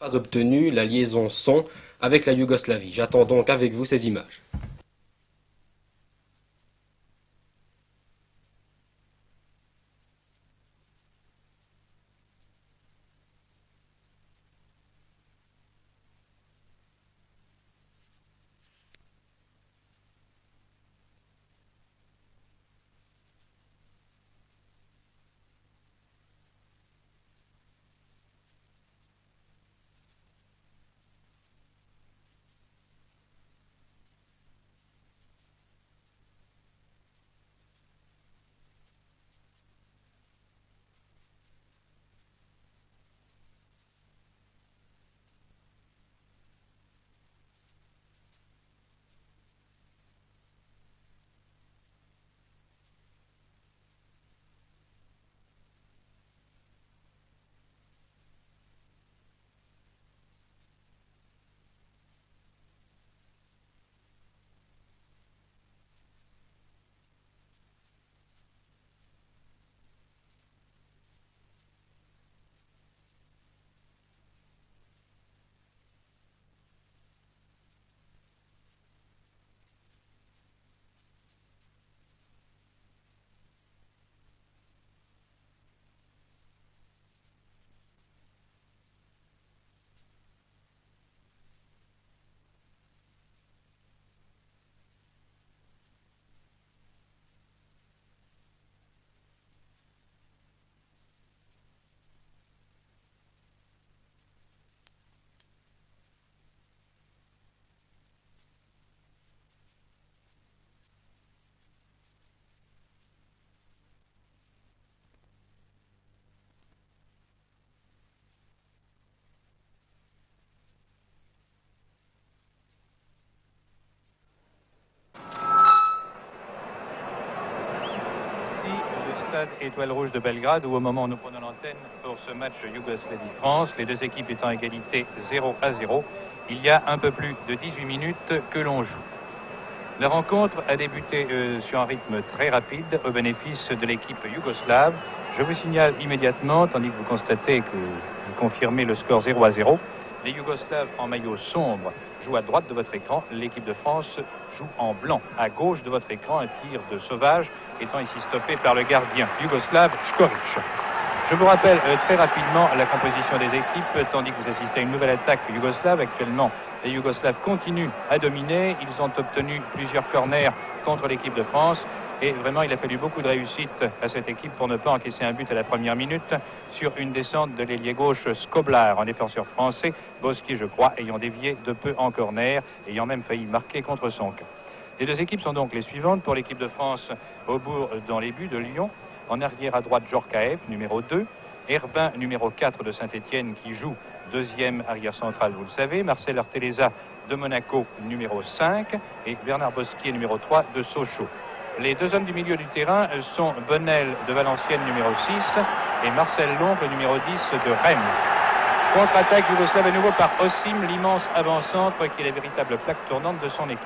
Pas obtenu la liaison son avec la Yougoslavie. J'attends donc avec vous ces images. Stade Étoile Rouge de Belgrade, où au moment où nous prenons l'antenne pour ce match Yougoslavie-France, les deux équipes étant à égalité 0-0, il y a un peu plus de 18 minutes que l'on joue. La rencontre a débuté sur un rythme très rapide au bénéfice de l'équipe yougoslave. Je vous signale immédiatement, tandis que vous constatez que vous confirmez le score 0-0, les Yougoslaves en maillot sombre jouent à droite de votre écran. L'équipe de France joue en blanc à gauche de votre écran. Un tir de Sauvage étant ici stoppé par le gardien yougoslave Škorić. Je vous rappelle très rapidement la composition des équipes, tandis que vous assistez à une nouvelle attaque yougoslave. Actuellement, les Yougoslaves continuent à dominer. Ils ont obtenu plusieurs corners contre l'équipe de France. Et vraiment, il a fallu beaucoup de réussite à cette équipe pour ne pas encaisser un but à la première minute sur une descente de l'ailier gauche Skoblar, un défenseur français, Bosquier, je crois, ayant dévié de peu en corner, ayant même failli marquer contre son camp. Les deux équipes sont donc les suivantes. Pour l'équipe de France, Aubourg dans les buts de Lyon. En arrière à droite, Djorkaeff, numéro 2. Herbin, numéro 4 de Saint-Étienne, qui joue deuxième arrière central, vous le savez. Marcel Arteleza de Monaco, numéro 5. Et Bernard Bosquier, numéro 3 de Sochaux. Les deux hommes du milieu du terrain sont Bonnel de Valenciennes, numéro 6, et Marcel Long, le numéro 10 de Rennes. Contre-attaque yougoslave à nouveau par Osim, l'immense avant-centre qui est la véritable plaque tournante de son équipe.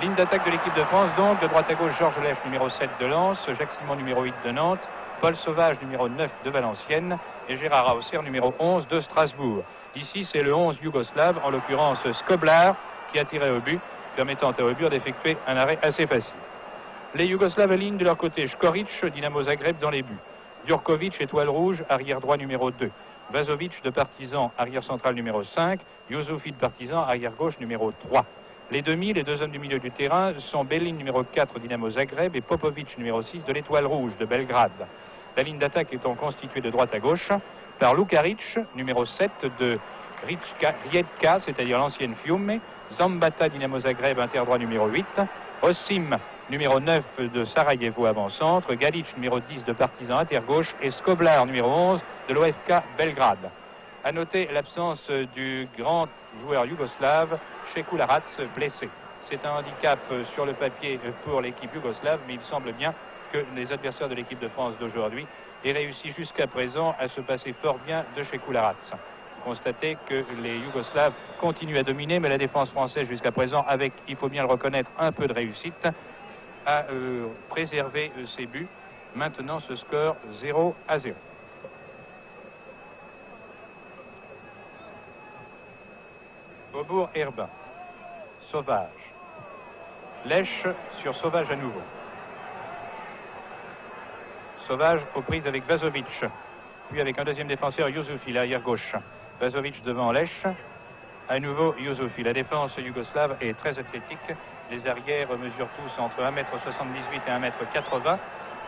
Ligne d'attaque de l'équipe de France, donc, de droite à gauche, Georges Lèche, numéro 7 de Lens, Jacques Simon, numéro 8 de Nantes, Paul Sauvage, numéro 9 de Valenciennes, et Gérard Hauser, numéro 11 de Strasbourg. Ici, c'est le 11 yougoslave, en l'occurrence Skoblar, qui a tiré au but, permettant à Aubourg d'effectuer un arrêt assez facile. Les Yougoslaves alignent de leur côté Škorić, Dinamo Zagreb dans les buts. Djurković, Étoile Rouge, arrière droit numéro 2. Vazovic de Partizan, arrière central numéro 5. Youssoufi de Partizan, arrière gauche numéro 3. Les demi, les deux hommes du milieu du terrain, sont Belin numéro 4 Dinamo Zagreb et Popovic numéro 6 de l'Étoile Rouge de Belgrade. La ligne d'attaque étant constituée de droite à gauche par Lukaric, numéro 7 de Rijeka, c'est-à-dire l'ancienne Fiume. Zambata, Dinamo Zagreb, interdroit numéro 8. Osim, numéro 9 de Sarajevo avant-centre, Galic, numéro 10 de Partizan inter-gauche et Skoblar, numéro 11 de l'OFK Belgrade. A noter l'absence du grand joueur yougoslave, Šekularac, blessé. C'est un handicap sur le papier pour l'équipe yougoslave, mais il semble bien que les adversaires de l'équipe de France d'aujourd'hui aient réussi jusqu'à présent à se passer fort bien de Šekularac. Constatez que les Yougoslaves continuent à dominer, mais la défense française jusqu'à présent, avec, il faut bien le reconnaître, un peu de réussite, a préservé ses buts. Maintenant, ce score 0-0. Faubourg Herbin. Sauvage. Lèche sur Sauvage à nouveau. Sauvage aux prises avec Vazovic. Puis avec un deuxième défenseur, Youssoufi, l'arrière gauche. Vazovic devant Lèche. À nouveau, Youssoufi. La défense yougoslave est très athlétique. Les arrières mesurent tous entre 1m78 et 1m80.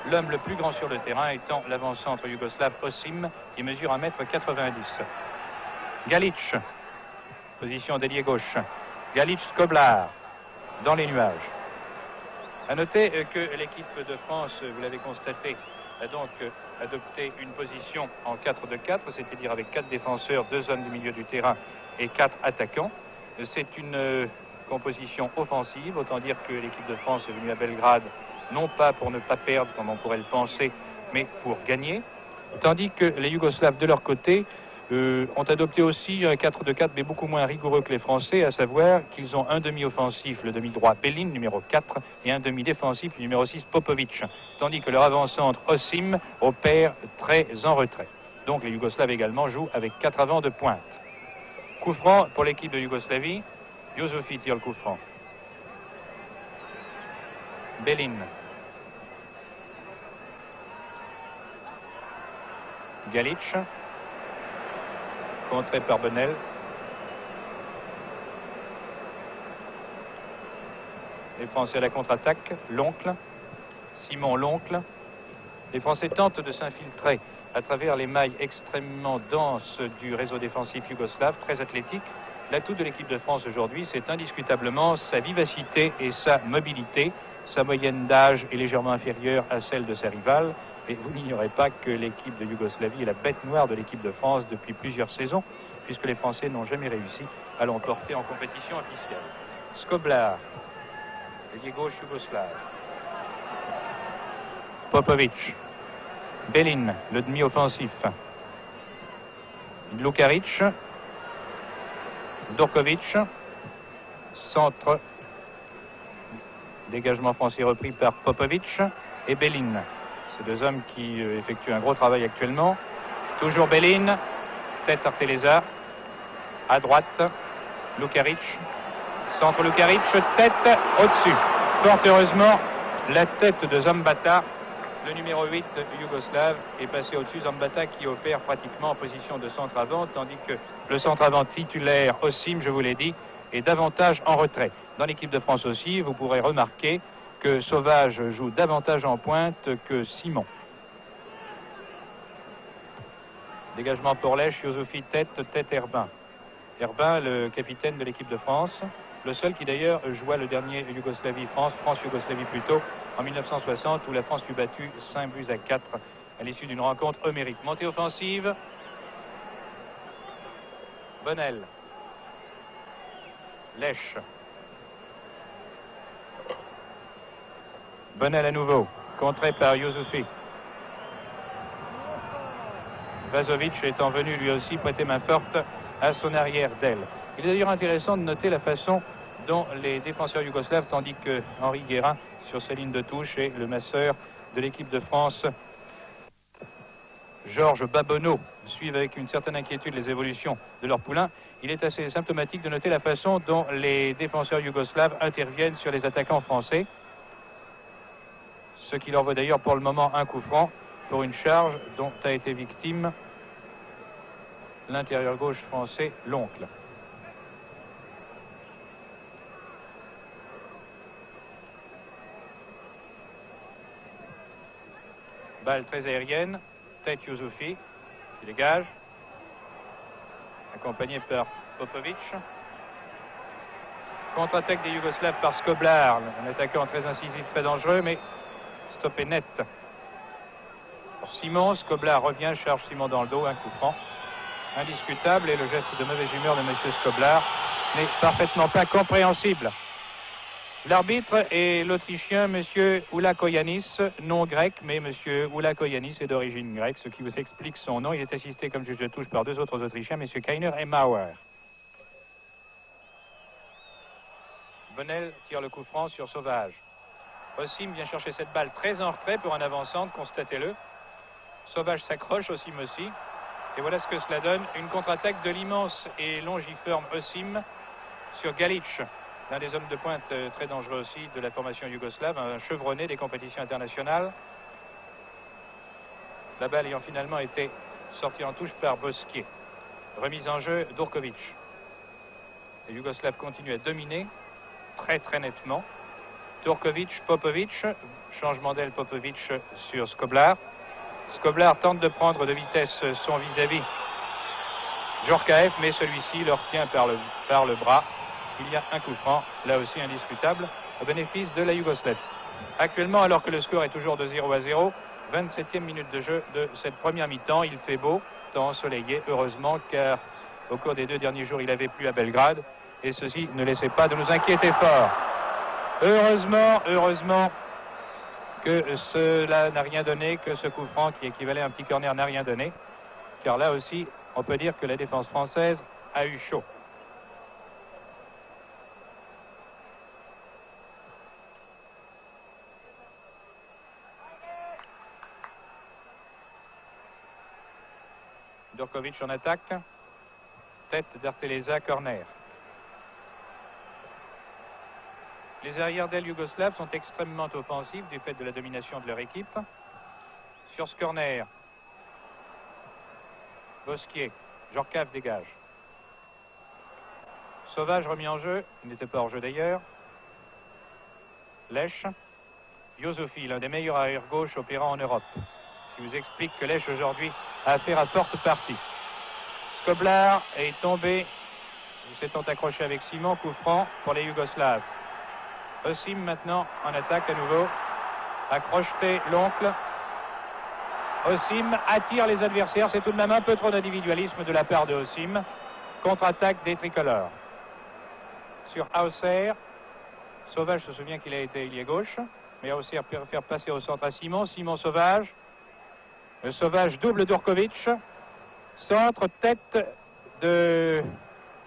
L'homme le plus grand sur le terrain étant l'avant-centre yougoslave Osim, qui mesure 1m90. Galic. Position d'ailier gauche. Galic Skoblar. Dans les nuages. À noter que l'équipe de France, vous l'avez constaté, a donc adopté une position en 4-2-4, c'est-à-dire avec 4 défenseurs, 2 hommes du milieu du terrain et 4 attaquants. C'est une composition offensive, autant dire que l'équipe de France est venue à Belgrade, non pas pour ne pas perdre, comme on pourrait le penser, mais pour gagner. Tandis que les Yougoslaves, de leur côté, ont adopté aussi un 4-2-4, mais beaucoup moins rigoureux que les Français, à savoir qu'ils ont un demi-offensif, le demi-droit Belin, numéro 4, et un demi-défensif, le numéro 6, Popovic. Tandis que leur avant-centre Osim opère très en retrait. Donc les Yougoslaves également jouent avec 4 avants de pointe. Coup franc pour l'équipe de Yougoslavie. Youssoufi tire le coup franc. Belin. Galic. Contré par Bonnel. Les Français à la contre-attaque. L'oncle. Simon l'oncle. Les Français tentent de s'infiltrer à travers les mailles extrêmement denses du réseau défensif yougoslave, très athlétique. L'atout de l'équipe de France aujourd'hui, c'est indiscutablement sa vivacité et sa mobilité. Sa moyenne d'âge est légèrement inférieure à celle de sa rivale. Et vous n'ignorez pas que l'équipe de Yougoslavie est la bête noire de l'équipe de France depuis plusieurs saisons, puisque les Français n'ont jamais réussi à l'emporter en compétition officielle. Skoblar, ailier gauche yougoslave. Popovic. Belin, le demi-offensif. Lukaric. Dorkovic. Centre. Dégagement français repris par Popovic et Belin. Ces deux hommes qui effectuent un gros travail actuellement. Toujours Belin. Tête Arteleza. À droite. Lukaric. Centre Lukaric. Tête au-dessus. Fort heureusement, la tête de Zambata, le numéro 8 yougoslave, est passé au-dessus. Zambata qui opère pratiquement en position de centre avant, tandis que le centre avant titulaire Osim, je vous l'ai dit, est davantage en retrait. Dans l'équipe de France aussi, vous pourrez remarquer que Sauvage joue davantage en pointe que Simon. Dégagement pour Lèche, Youssoufi tête Herbin. Herbin, le capitaine de l'équipe de France, le seul qui d'ailleurs joua le dernier Yougoslavie-France, France-Yougoslavie plutôt, en 1960, où la France fut battue 5-4 à l'issue d'une rencontre homérique. Montée offensive. Bonnel. Lèche. Bonnel à nouveau, contré par Youssoufi. Vazovic étant venu lui aussi prêter main forte à son arrière d'aile. Il est d'ailleurs intéressant de noter la façon dont les défenseurs yougoslaves, tandis que Henri Guérin, sur sa ligne de touche, et le masseur de l'équipe de France, Georges Babonneau, suivent avec une certaine inquiétude les évolutions de leur poulain. Il est assez symptomatique de noter la façon dont les défenseurs yougoslaves interviennent sur les attaquants français, ce qui leur vaut d'ailleurs pour le moment un coup franc pour une charge dont a été victime l'intérieur gauche français, l'oncle. Balle très aérienne, tête Youssoufi, qui dégage, accompagné par Popovic. Contre-attaque des Yougoslaves par Skoblar, un attaquant très incisif, très dangereux, mais stoppé net. Pour Simon, Skoblar revient, charge Simon dans le dos, un coup franc indiscutable, et le geste de mauvaise humeur de M. Skoblar n'est parfaitement pas compréhensible. L'arbitre est l'Autrichien M. Oulakoyanis, non grec, mais M. Oulakoyanis est d'origine grecque, ce qui vous explique son nom. Il est assisté comme juge de touche par deux autres Autrichiens, M. Kainer et Mauer. Bonnel tire le coup franc sur Sauvage. Osim vient chercher cette balle très en retrait pour un avant-centre, constatez-le. Sauvage s'accroche, Osim aussi. Et voilà ce que cela donne, une contre-attaque de l'immense et longiforme Osim, sur Galic, l'un des hommes de pointe très dangereux aussi de la formation yougoslave, un chevronné des compétitions internationales. La balle ayant finalement été sortie en touche par Bosquier. Remise en jeu d'Urkovic. Les Yougoslaves continuent à dominer très nettement. Turkovic, Popovic, changement d'aile Popovic sur Skoblar. Skoblar tente de prendre de vitesse son vis-à-vis Djorkaeff, mais celui-ci le retient par le bras. Il y a un coup franc, là aussi indiscutable, au bénéfice de la Yougoslavie. Actuellement, alors que le score est toujours de 0-0, 27e minute de jeu de cette première mi-temps. Il fait beau, temps ensoleillé, heureusement, car au cours des 2 derniers jours, il avait plu à Belgrade. Et ceci ne laissait pas de nous inquiéter fort. Heureusement que cela n'a rien donné, que ce coup franc qui équivalait à un petit corner n'a rien donné. Car là aussi, on peut dire que la défense française a eu chaud. Djorkovic en attaque. Tête d'Arteleza, corner. Les arrières d'aile yougoslaves sont extrêmement offensifs du fait de la domination de leur équipe. Sur ce corner, Bosquier, Djorkaeff dégage. Sauvage remis en jeu, il n'était pas hors jeu d'ailleurs. Lech, Youssouffi, l'un des meilleurs arrière-gauche opérant en Europe. Ce qui vous explique que Lech aujourd'hui a affaire à forte partie. Skoblar est tombé, ils s'étant accroché avec Simon, coup franc pour les Yougoslaves. Osim maintenant en attaque à nouveau. A crocheté l'oncle. Osim attire les adversaires. C'est tout de même un peu trop d'individualisme de la part de Osim. Contre-attaque des tricolores. Sur Hauser. Sauvage se souvient qu'il a été ailier gauche. Mais Hauser peut faire passer au centre à Simon. Simon Sauvage. Le Sauvage double d'Urkovic. Centre, tête de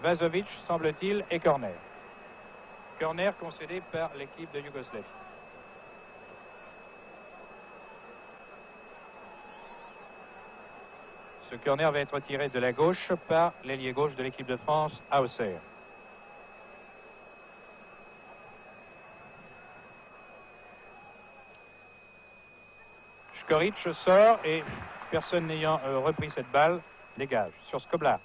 Vazovic, semble-t-il, et corner. Corner concédé par l'équipe de Yougoslavie. Ce corner va être tiré de la gauche par l'ailier gauche de l'équipe de France, Hauser. Škorić sort et personne n'ayant repris cette balle, dégage sur Skoblar.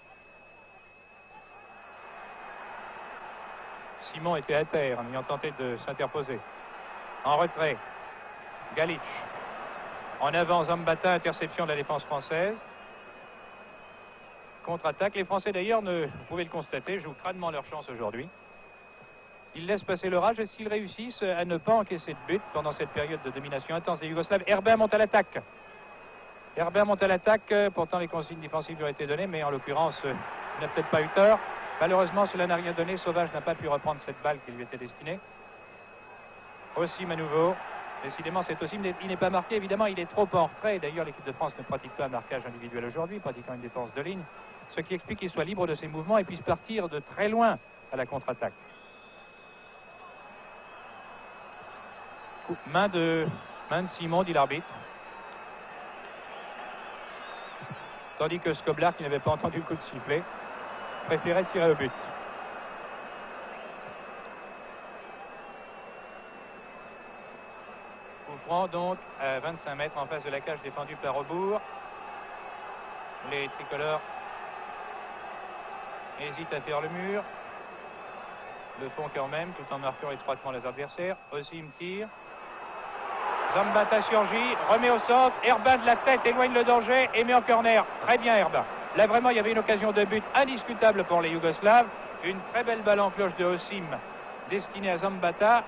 Simon était à terre en ayant tenté de s'interposer. En retrait, Galic. En avant, Zambata, interception de la défense française. Contre-attaque. Les Français d'ailleurs, vous pouvez le constater, jouent crânement leur chance aujourd'hui. Ils laissent passer l'orage et s'ils réussissent à ne pas encaisser de but pendant cette période de domination intense des Yougoslaves, Herbin monte à l'attaque. Herbin monte à l'attaque, pourtant les consignes défensives lui ont été données, mais en l'occurrence, il n'a peut-être pas eu tort. Malheureusement, cela n'a rien donné. Sauvage n'a pas pu reprendre cette balle qui lui était destinée. Osim à nouveau. Décidément, c'est Osim. Il n'est pas marqué. Évidemment, il est trop en retrait. D'ailleurs, l'équipe de France ne pratique pas un marquage individuel aujourd'hui, pratiquant une défense de ligne. Ce qui explique qu'il soit libre de ses mouvements et puisse partir de très loin à la contre-attaque. Main de Simon, dit l'arbitre. Tandis que Skoblar, qui n'avait pas entendu le coup de sifflet, préférait tirer au but. Coup franc donc à 25 mètres en face de la cage défendue par Rebourg. Les tricolores hésitent à faire le mur. Le font quand même tout en marquant étroitement les adversaires. Osim tire. Zambata surgit, remet au centre, Herbin de la tête, éloigne le danger et met en corner. Très bien Herbin. Là vraiment il y avait une occasion de but indiscutable pour les Yougoslaves. Une très belle balle en cloche de Osim destinée à Zambata.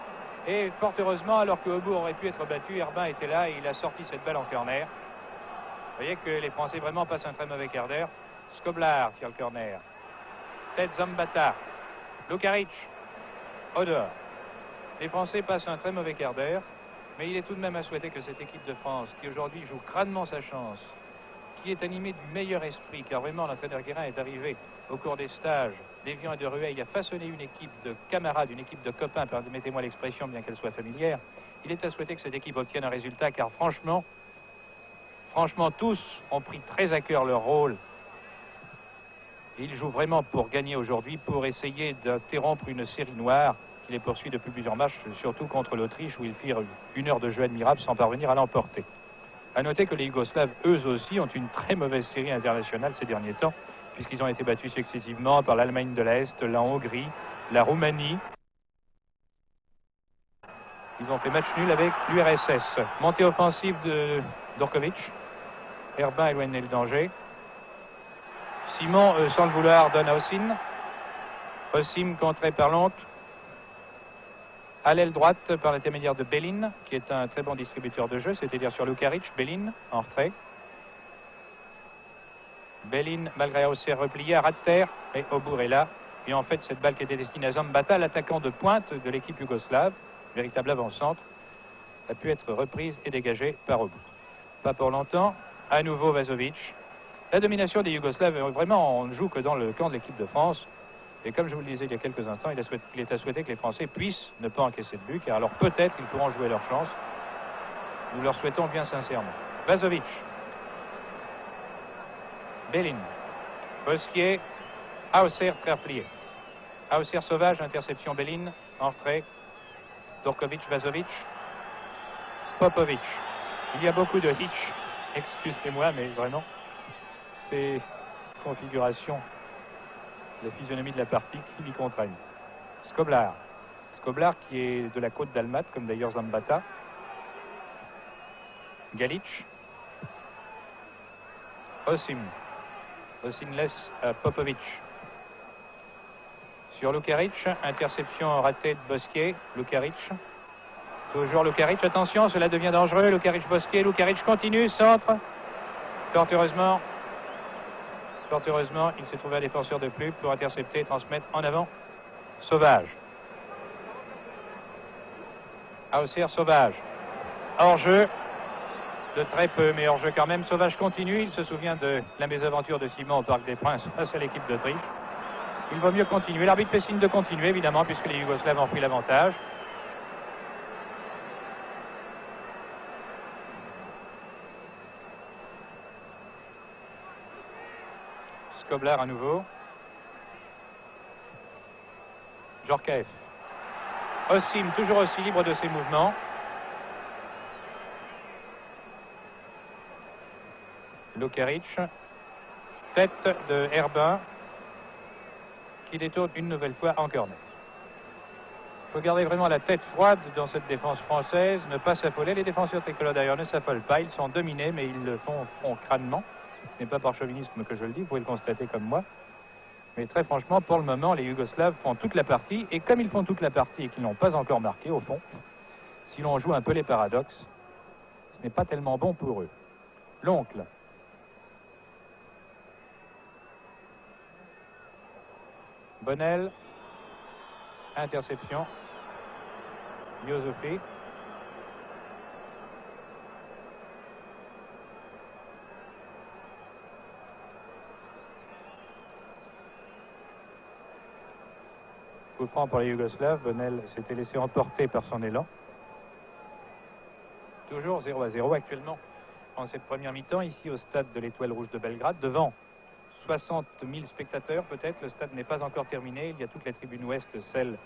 Et fort heureusement, alors que Obour aurait pu être battu, Herbin était là et il a sorti cette balle en corner. Vous voyez que les Français vraiment passent un très mauvais quart d'heure. Skoblar tire le corner. Tête Zambata. Lukaric. Au dehors. Les Français passent un très mauvais quart d'heure. Mais il est tout de même à souhaiter que cette équipe de France, qui aujourd'hui joue crânement sa chance, qui est animée du meilleur esprit, car vraiment l'entraîneur Guérin est arrivé au cours des stages d'Évian et de Rueil à façonner une équipe de camarades, une équipe de copains, permettez-moi l'expression bien qu'elle soit familière. Il est à souhaiter que cette équipe obtienne un résultat, car franchement, tous ont pris très à cœur leur rôle. Il joue vraiment pour gagner aujourd'hui, pour essayer d'interrompre une série noire qui les poursuit depuis plusieurs matchs, surtout contre l'Autriche où ils firent une heure de jeu admirable sans parvenir à l'emporter. A noter que les Yougoslaves, eux aussi, ont une très mauvaise série internationale ces derniers temps, puisqu'ils ont été battus successivement par l'Allemagne de l'Est, la Hongrie, la Roumanie. Ils ont fait match nul avec l'URSS. Montée offensive de Dorkovic. Herbin éloigné le danger. Simon, sans le vouloir, donne à Osim. Osim contré par l'oncle. À l'aile droite par l'intermédiaire de Belin, qui est un très bon distributeur de jeu, c'est-à-dire sur Lukaric. Belin en retrait. Belin, malgré Auxerre replié, à ras de terre, mais Obour est là. Et en fait, cette balle qui était destinée à Zambata, l'attaquant de pointe de l'équipe yougoslave, véritable avant-centre, a pu être reprise et dégagée par Obour. Pas pour longtemps. À nouveau Vazovic. La domination des Yougoslaves, vraiment, on ne joue que dans le camp de l'équipe de France. Et comme je vous le disais il y a quelques instants, il est à souhaiter que les Français puissent ne pas encaisser de but, car alors peut-être ils pourront jouer leur chance. Nous leur souhaitons bien sincèrement. Vazovic. Belin. Bosquier. Auxerre très replié. Auxerre sauvage, interception Belin. En retrait. Dorkovic, Vazovic. Popovic. Il y a beaucoup de hitch. Excusez-moi, mais vraiment, c'est configuration, la physionomie de la partie qui m'y contraignent. Skoblar. Skoblar qui est de la côte d'Almat, comme d'ailleurs Zambata. Galic. Osim. Osim laisse à Popovic. Sur Lukaric, interception ratée de Bosquier. Lukaric. Toujours Lukaric, attention, cela devient dangereux. Lukaric-Bosquier, Lukaric continue, centre. Fort heureusement, il s'est trouvé un défenseur de plus pour intercepter et transmettre en avant. Sauvage. Auxerre, Sauvage. Hors-jeu, de très peu, mais hors-jeu quand même. Sauvage continue, il se souvient de la mésaventure de Simon au Parc des Princes face à l'équipe d'Autriche. Il vaut mieux continuer. L'arbitre fait signe de continuer, évidemment, puisque les Yougoslaves ont pris l'avantage. Skoblar à nouveau. Djorkaeff. Osim, toujours aussi libre de ses mouvements. Lukaric. Tête de Herbin qui détourne une nouvelle fois en corner. Il faut garder vraiment la tête froide dans cette défense française, ne pas s'affoler. Les défenseurs tricolores d'ailleurs ne s'affolent pas, ils sont dominés, mais ils le font crânement. Ce n'est pas par chauvinisme que je le dis, vous pouvez le constater comme moi. Mais très franchement, pour le moment, les Yougoslaves font toute la partie. Et comme ils font toute la partie et qu'ils n'ont pas encore marqué, au fond, si l'on joue un peu les paradoxes, ce n'est pas tellement bon pour eux. L'oncle. Bonnel. Interception. Yosofi. Coup franc pour les Yougoslaves. Bonnel s'était laissé emporter par son élan. Toujours 0-0 actuellement en cette première mi-temps ici au stade de l'Étoile Rouge de Belgrade, devant 60 000 spectateurs peut-être. Le stade n'est pas encore terminé. Il y a toute la tribune ouest, celle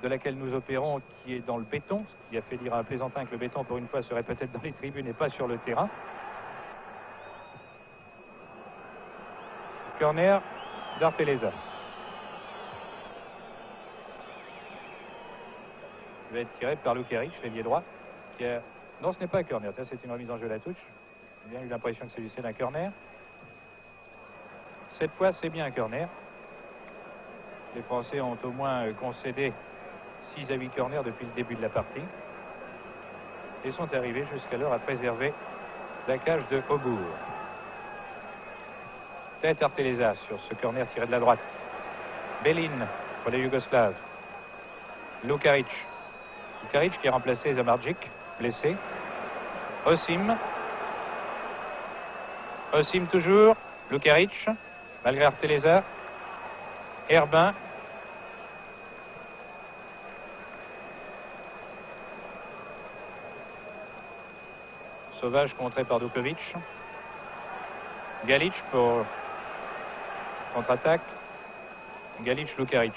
de laquelle nous opérons, qui est dans le béton, ce qui a fait dire à un plaisantin que le béton pour une fois serait peut-être dans les tribunes et pas sur le terrain. Corner d'Arteleza. Il va être tiré par Lukaric, l'ailier droit. Non, ce n'est pas un corner, ça c'est une remise en jeu à la touche. J'ai bien eu l'impression que c'est un corner. Cette fois, c'est bien un corner. Les Français ont au moins concédé 6 à 8 corners depuis le début de la partie. Et sont arrivés jusqu'alors à préserver la cage de Obour. Tête Arteleza sur ce corner tiré de la droite. Belin pour les Yougoslaves. Lukaric. Lukaric qui a remplacé Zamardzic, blessé. Osim. Osim toujours. Lukaric, malgré Arteleza. Herbin. Sauvage contré par Dukovic. Galic pour contre-attaque. Galić-Lukarić.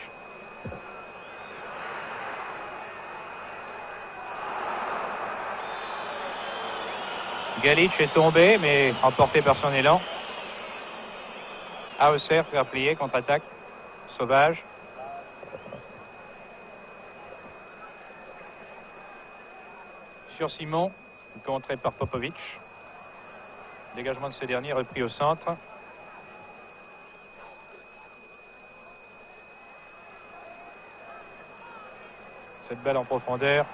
Galić est tombé, mais emporté par son élan. Hauser faire plier, contre-attaque. Sauvage. Sur Simon, contré par Popovic. Dégagement de ce dernier repris au centre. Cette balle en profondeur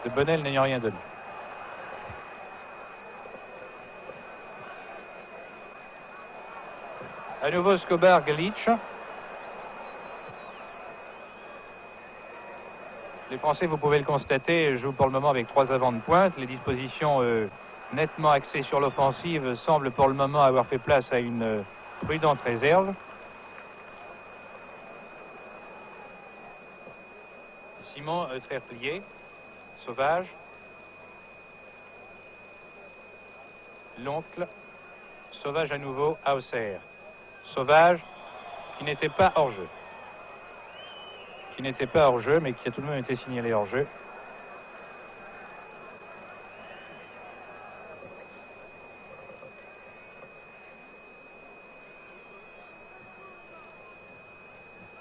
de Bonnel n'ayant rien donné. À nouveau Skobar-Galić. Les Français, vous pouvez le constater, jouent pour le moment avec 3 avants de pointe. Les dispositions nettement axées sur l'offensive semblent pour le moment avoir fait place à une prudente réserve. Simon, très plié. Sauvage. L'oncle. Sauvage à nouveau. Hauser. Sauvage qui n'était pas hors jeu. Mais qui a tout de même été signalé hors jeu.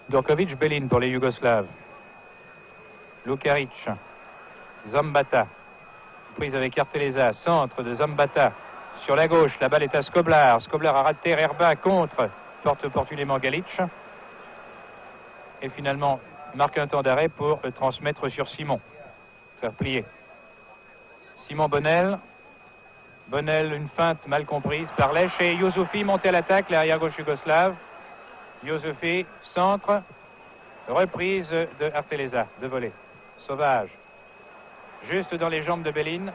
Durkovic, Belin pour les Yougoslaves. Lukarić, Zambata, prise avec Arteleza, centre de Zambata, sur la gauche, la balle est à Skoblar, Skoblar a raté, Herbin contre, porte opportunément Galić, et finalement marque un temps d'arrêt pour transmettre sur Simon, faire plier. Simon Bonnel, une feinte mal comprise par Lech, et Youssoufi monté à l'attaque, l'arrière-gauche yougoslave, Youssoufi, centre, reprise de Arteleza, de volée. Sauvage, juste dans les jambes de Belin,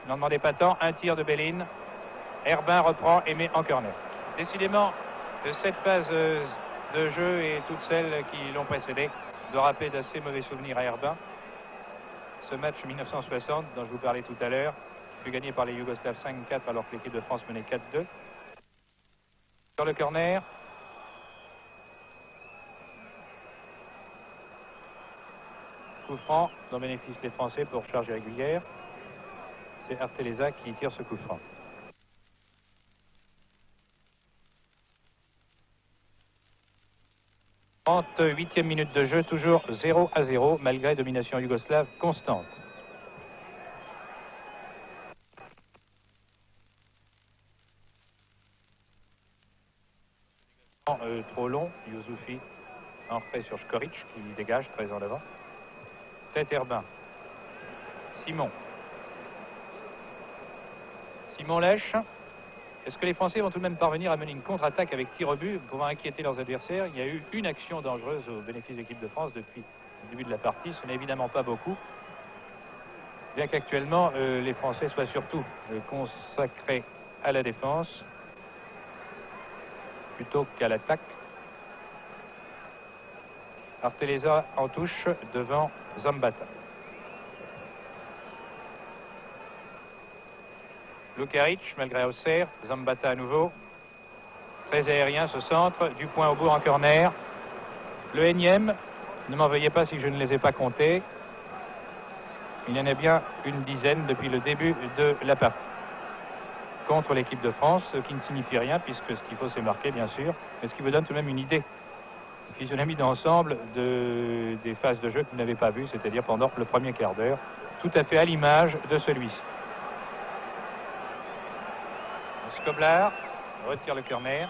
n'en demandez pas tant, un tir de Belin, Herbin reprend et met en corner. Décidément, cette phase de jeu et toutes celles qui l'ont précédé doit rappeler d'assez mauvais souvenirs à Herbin. Ce match 1960 dont je vous parlais tout à l'heure, qui fut gagné par les Yougoslaves 5-4 alors que l'équipe de France menait 4-2. Sur le corner, coup franc dans bénéfice des Français pour charge régulière. C'est Arteleza qui tire ce coup franc. « 38e minute de jeu, toujours 0-0 malgré domination yougoslave constante. Trop long, Youssoufi en refait sur Škorić qui dégage très en avant. Tête Herbin. Simon. Simon Lech. Est-ce que les Français vont tout de même parvenir à mener une contre-attaque avec tir au but pour inquiéter leurs adversaires? Il y a eu une action dangereuse au bénéfice de l'équipe de France depuis le début de la partie. Ce n'est évidemment pas beaucoup. Bien qu'actuellement, les Français soient surtout consacrés à la défense plutôt qu'à l'attaque. Arteleza en touche devant Zambata. Lukarić, malgré Hauser, Zambata à nouveau. Très aérien ce centre, du point au bout en corner. Le énième, ne m'en veuillez pas si je ne les ai pas comptés. Il y en a bien une dizaine depuis le début de la partie. Contre l'équipe de France, ce qui ne signifie rien, puisque ce qu'il faut c'est marquer bien sûr, mais ce qui vous donne tout de même une idée. Physionomie d'ensemble des phases de jeu que vous n'avez pas vues, c'est-à-dire pendant le premier quart d'heure, tout à fait à l'image de celui-ci. Skoblar retire le corner.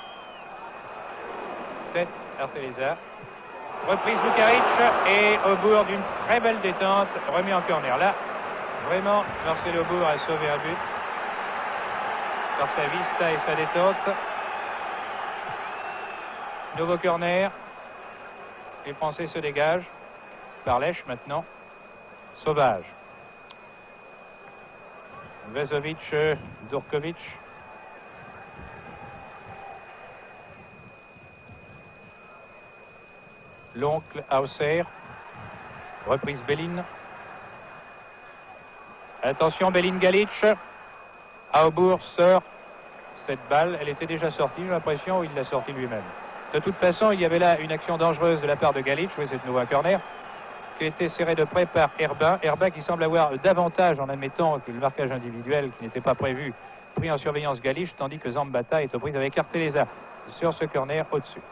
Tête Arteleza. Reprise Lukarić et au bout d'une très belle détente, remis en corner. Là, vraiment, Marcelo Bourg a sauvé un but par sa vista et sa détente. Nouveau corner. Les Français se dégagent. Par Lech maintenant. Sauvage. Vezovic, Durkovic. L'oncle Hauser. Reprise Belin. Attention, Belin Galić. Aubourg sort cette balle. Elle était déjà sortie, j'ai l'impression, ou il l'a sortie lui-même. De toute façon, il y avait là une action dangereuse de la part de Galić. Oui, c'est de nouveau un corner qui a été serré de près par Herbin. Herbin qui semble avoir davantage en admettant que le marquage individuel qui n'était pas prévu pris en surveillance Galić, tandis que Zambata est aux prises avec Arteleza sur ce corner au-dessus.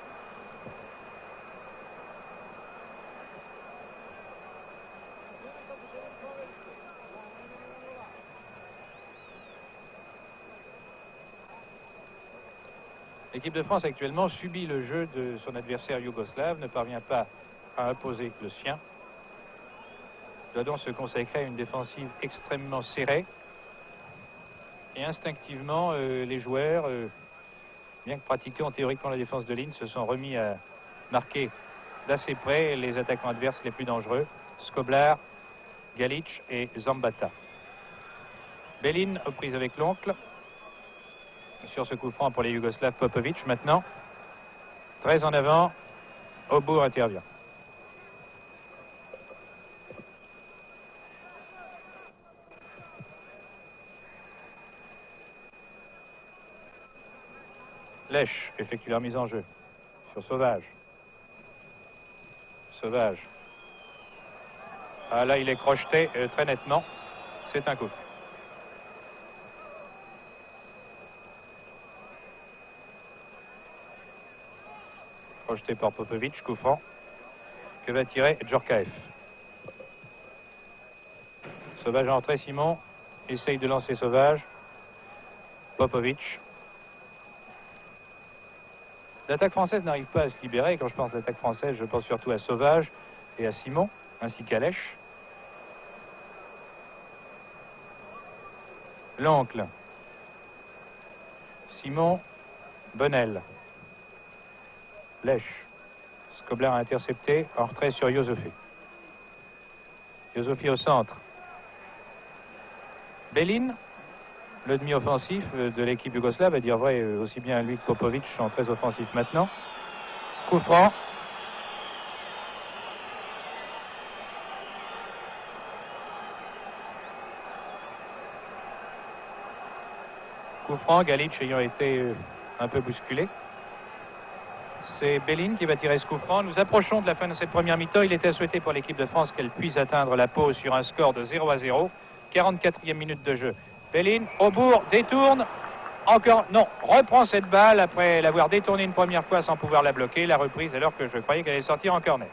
L'équipe de France actuellement subit le jeu de son adversaire yougoslave, ne parvient pas à imposer le sien. Doit donc se consacrer à une défensive extrêmement serrée. Et instinctivement, les joueurs, bien que pratiquant théoriquement la défense de ligne, se sont remis à marquer d'assez près les attaquants adverses les plus dangereux, Skoblar, Galić et Zambata. Belin aux prises avec l'oncle. Sur ce coup franc pour les Yougoslaves, Popović maintenant. Très en avant, Obour intervient. Lech effectue la remise en jeu sur Sauvage. Sauvage. Ah là, il est crocheté très nettement. C'est un coup. Projeté par Popović, coup franc. Que va tirer Djorkaeff. Sauvage en entrée, Simon. Essaye de lancer Sauvage. Popović. L'attaque française n'arrive pas à se libérer. Quand je pense à l'attaque française, je pense surtout à Sauvage et à Simon, ainsi qu'à Lech. L'oncle. Simon. Bonnel. Lech. Skoblar a intercepté. En retrait sur Yozofi. Yozofi au centre. Belin. Le demi-offensif de l'équipe yougoslave, à dire vrai, aussi bien lui que Popović sont très offensifs maintenant. Coup franc. Coup franc, Galić ayant été un peu bousculé. C'est Belin qui va tirer ce coup franc. Nous approchons de la fin de cette première mi-temps. Il était souhaité pour l'équipe de France qu'elle puisse atteindre la pause sur un score de 0-0. 44e minute de jeu. Belin, Obour, détourne. Encore, non, reprend cette balle après l'avoir détournée une première fois sans pouvoir la bloquer. La reprise alors que je croyais qu'elle allait sortir en corner.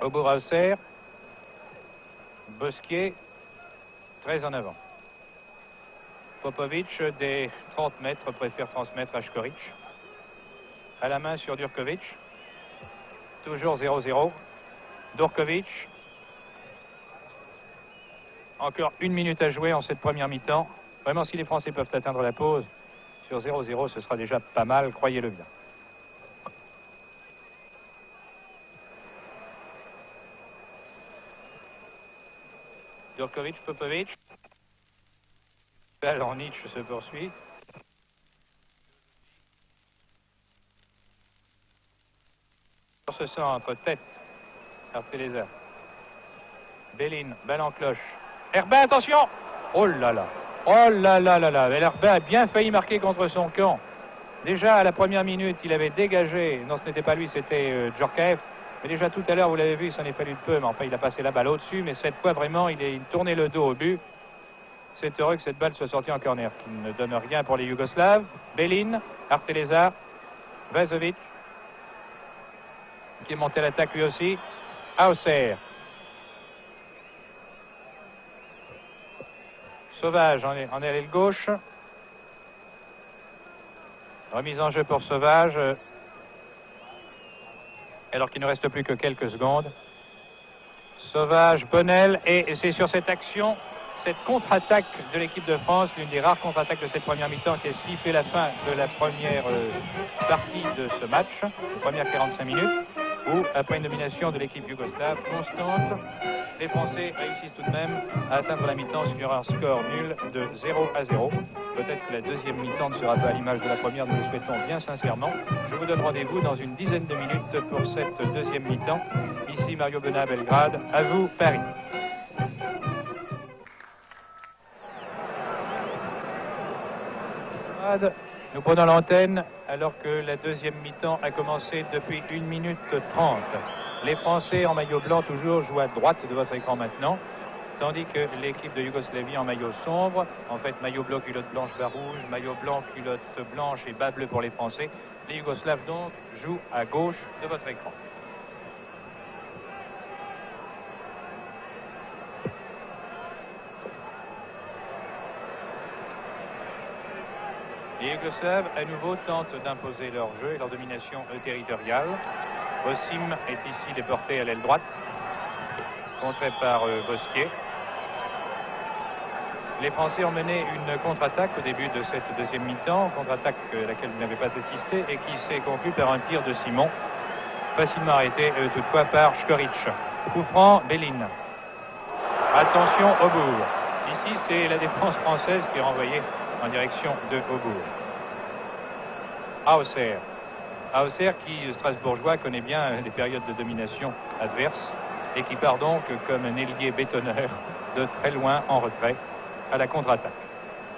Obour Auxerre. Bosquier, très en avant. Popović, des 30 mètres, préfère transmettre à Škorić. À la main sur Durković. Toujours 0-0. Durković. Encore 1 minute à jouer en cette première mi-temps. Vraiment, si les Français peuvent atteindre la pause sur 0-0, ce sera déjà pas mal, croyez-le bien. Durković, Popović. Balle en niche se poursuit. Sur ce centre, tête. Arteleza. Belin, balle en cloche. Herbin, attention! Oh là là! Oh là là là là! Herbin a bien failli marquer contre son camp. Déjà à la première minute, il avait dégagé. Non, ce n'était pas lui, c'était Djorkaeff. Mais déjà tout à l'heure, vous l'avez vu, il s'en est fallu de peu. Mais enfin, il a passé la balle au-dessus. Mais cette fois, vraiment, il tournait le dos au but. C'est heureux que cette balle soit sortie en corner, qui ne donne rien pour les Yougoslaves. Belin, Arteleza, Vazovic, qui est monté à l'attaque lui aussi. Auxerre. Sauvage en est à l'aile gauche. Remise en jeu pour Sauvage. Alors qu'il ne reste plus que quelques secondes. Sauvage, Bonnel. Et c'est sur cette action, cette contre-attaque de l'équipe de France, l'une des rares contre-attaques de cette première mi-temps qui a sifflé la fin de la première partie de ce match, les premières 45 minutes, où, après une domination de l'équipe yougoslave constante, les Français réussissent tout de même à atteindre la mi-temps sur un score nul de 0-0. Peut-être que la deuxième mi-temps ne sera pas à l'image de la première, nous le souhaitons bien sincèrement. Je vous donne rendez-vous dans une dizaine de minutes pour cette deuxième mi-temps. Ici Mario Bena, Belgrade. À vous, Paris. Nous prenons l'antenne alors que la deuxième mi-temps a commencé depuis 1 minute 30. Les Français en maillot blanc toujours jouent à droite de votre écran maintenant, tandis que l'équipe de Yougoslavie en maillot sombre, en fait maillot blanc, culotte blanche, bas rouge, maillot blanc, culotte blanche et bas bleu pour les Français. Les Yougoslaves donc jouent à gauche de votre écran. Les Yougoslaves, à nouveau, tentent d'imposer leur jeu et leur domination territoriale. Osim est ici déporté à l'aile droite, contré par Bosquier. Les Français ont mené une contre-attaque au début de cette deuxième mi-temps, contre-attaque à laquelle vous n'avez pas assisté et qui s'est conclue par un tir de Simon, facilement arrêté toutefois par Škorić. Coup franc, Bélin. Attention, Aubourg. Ici, c'est la défense française qui est renvoyée en direction de Aubourg. Hauser. Hauser qui, strasbourgeois, connaît bien les périodes de domination adverse et qui part donc comme un ailier bétonneur de très loin en retrait à la contre-attaque.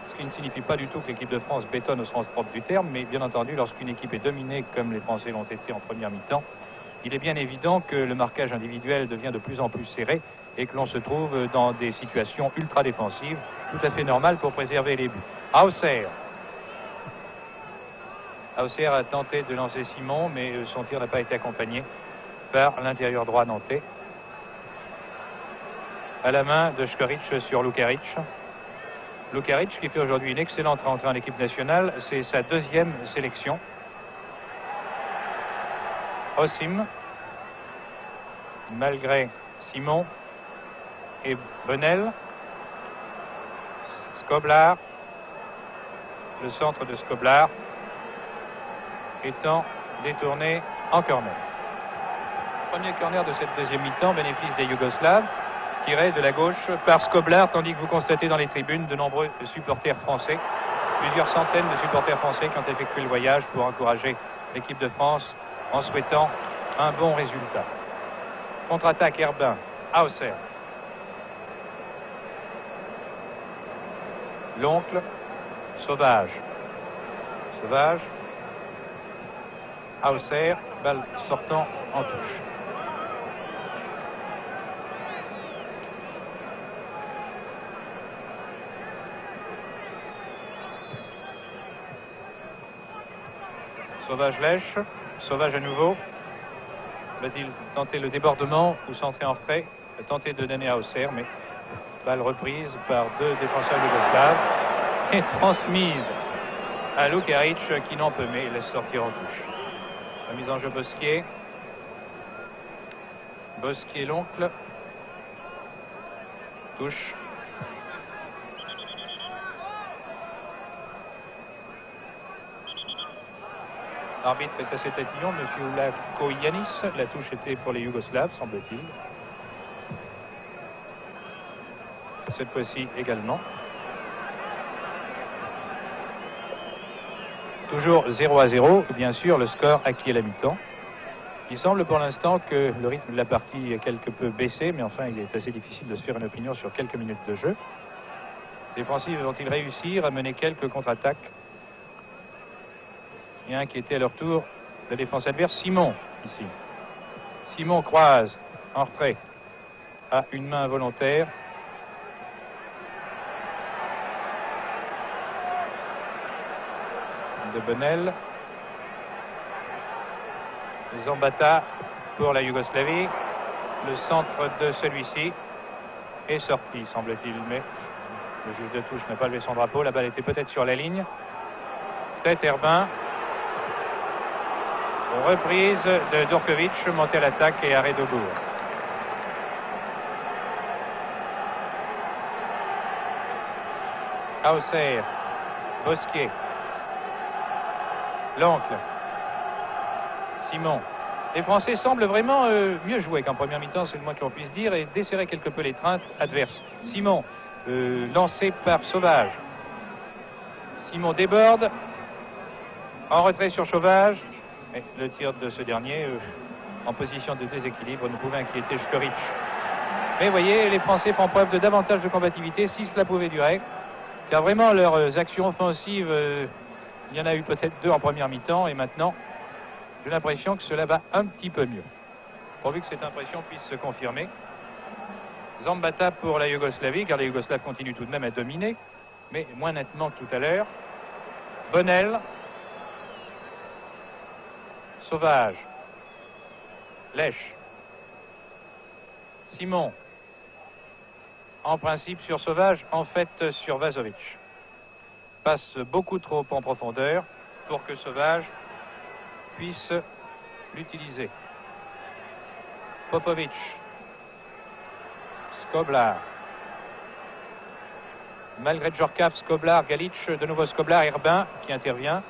Ce qui ne signifie pas du tout que l'équipe de France bétonne au sens propre du terme, mais bien entendu, lorsqu'une équipe est dominée comme les Français l'ont été en première mi-temps, il est bien évident que le marquage individuel devient de plus en plus serré et que l'on se trouve dans des situations ultra défensives, tout à fait normales pour préserver les buts. Hauser. Hauser a tenté de lancer Simon, mais son tir n'a pas été accompagné par l'intérieur droit nantais. À la main de Škorić sur Lukarić. Lukarić qui fait aujourd'hui une excellente rentrée en équipe nationale, c'est sa deuxième sélection. Osim, malgré Simon et Benel. Skoblar, le centre de Skoblar étant détourné en corner. Premier corner de cette deuxième mi-temps, bénéfice des Yougoslaves, tiré de la gauche par Skoblar, tandis que vous constatez dans les tribunes de nombreux supporters français, plusieurs centaines de supporters français qui ont effectué le voyage pour encourager l'équipe de France en souhaitant un bon résultat. Contre-attaque Herbin, Hauser. L'oncle, Sauvage. Sauvage. Hauser, balle sortant en touche. Sauvage lèche, Sauvage à nouveau. Va-t-il tenter le débordement ou centrer en retrait? Tenter de donner à Hauser, mais balle reprise par deux défenseurs yougoslaves et transmise à Lukarić qui n'en peut mais laisse sortir en touche. La mise en jeu Bosquier. Bosquier l'oncle. Touche. L'arbitre est assez tatillon, M. Vlakoyanis. La touche était pour les Yougoslaves, semble-t-il. Cette fois-ci également. Toujours 0-0, bien sûr, le score acquis à la mi-temps. Il semble pour l'instant que le rythme de la partie est quelque peu baissé, mais enfin, il est assez difficile de se faire une opinion sur quelques minutes de jeu. Les Français vont-ils réussir à mener quelques contre-attaques? Il y a un qui était à leur tour la défense adverse, Simon, ici. Simon croise en retrait à une main volontaire. De Benel. Zambata pour la Yougoslavie. Le centre de celui-ci est sorti, semble-t-il, mais le juge de touche n'a pas levé son drapeau. La balle était peut-être sur la ligne. Tête Herbin. Reprise de Durković, montée à l'attaque et arrêt d'Aubourg. Hauser, Bosquier. L'oncle. Simon. Les Français semblent vraiment mieux jouer qu'en première mi-temps, c'est le moins que l'on puisse dire, et desserrer quelque peu les craintes adverses. Simon, lancé par Sauvage. Simon déborde. En retrait sur Sauvage. Et le tir de ce dernier, en position de déséquilibre, ne pouvait inquiéter Škorić. Mais vous voyez, les Français font preuve de davantage de combativité, si cela pouvait durer. Car vraiment, leurs actions offensives Il y en a eu peut-être 2 en première mi-temps et maintenant, j'ai l'impression que cela va un petit peu mieux. Pourvu que cette impression puisse se confirmer. Zambata pour la Yougoslavie, car les Yougoslaves continuent tout de même à dominer, mais moins nettement que tout à l'heure. Bonnel. Sauvage. Lèche. Simon. En principe sur Sauvage, en fait sur Vazovic. Passe beaucoup trop en profondeur pour que Sauvage puisse l'utiliser. Popovic. Skoblar. Malgré Djorkaeff, Skoblar, Galic, de nouveau Skoblar, Herbin qui intervient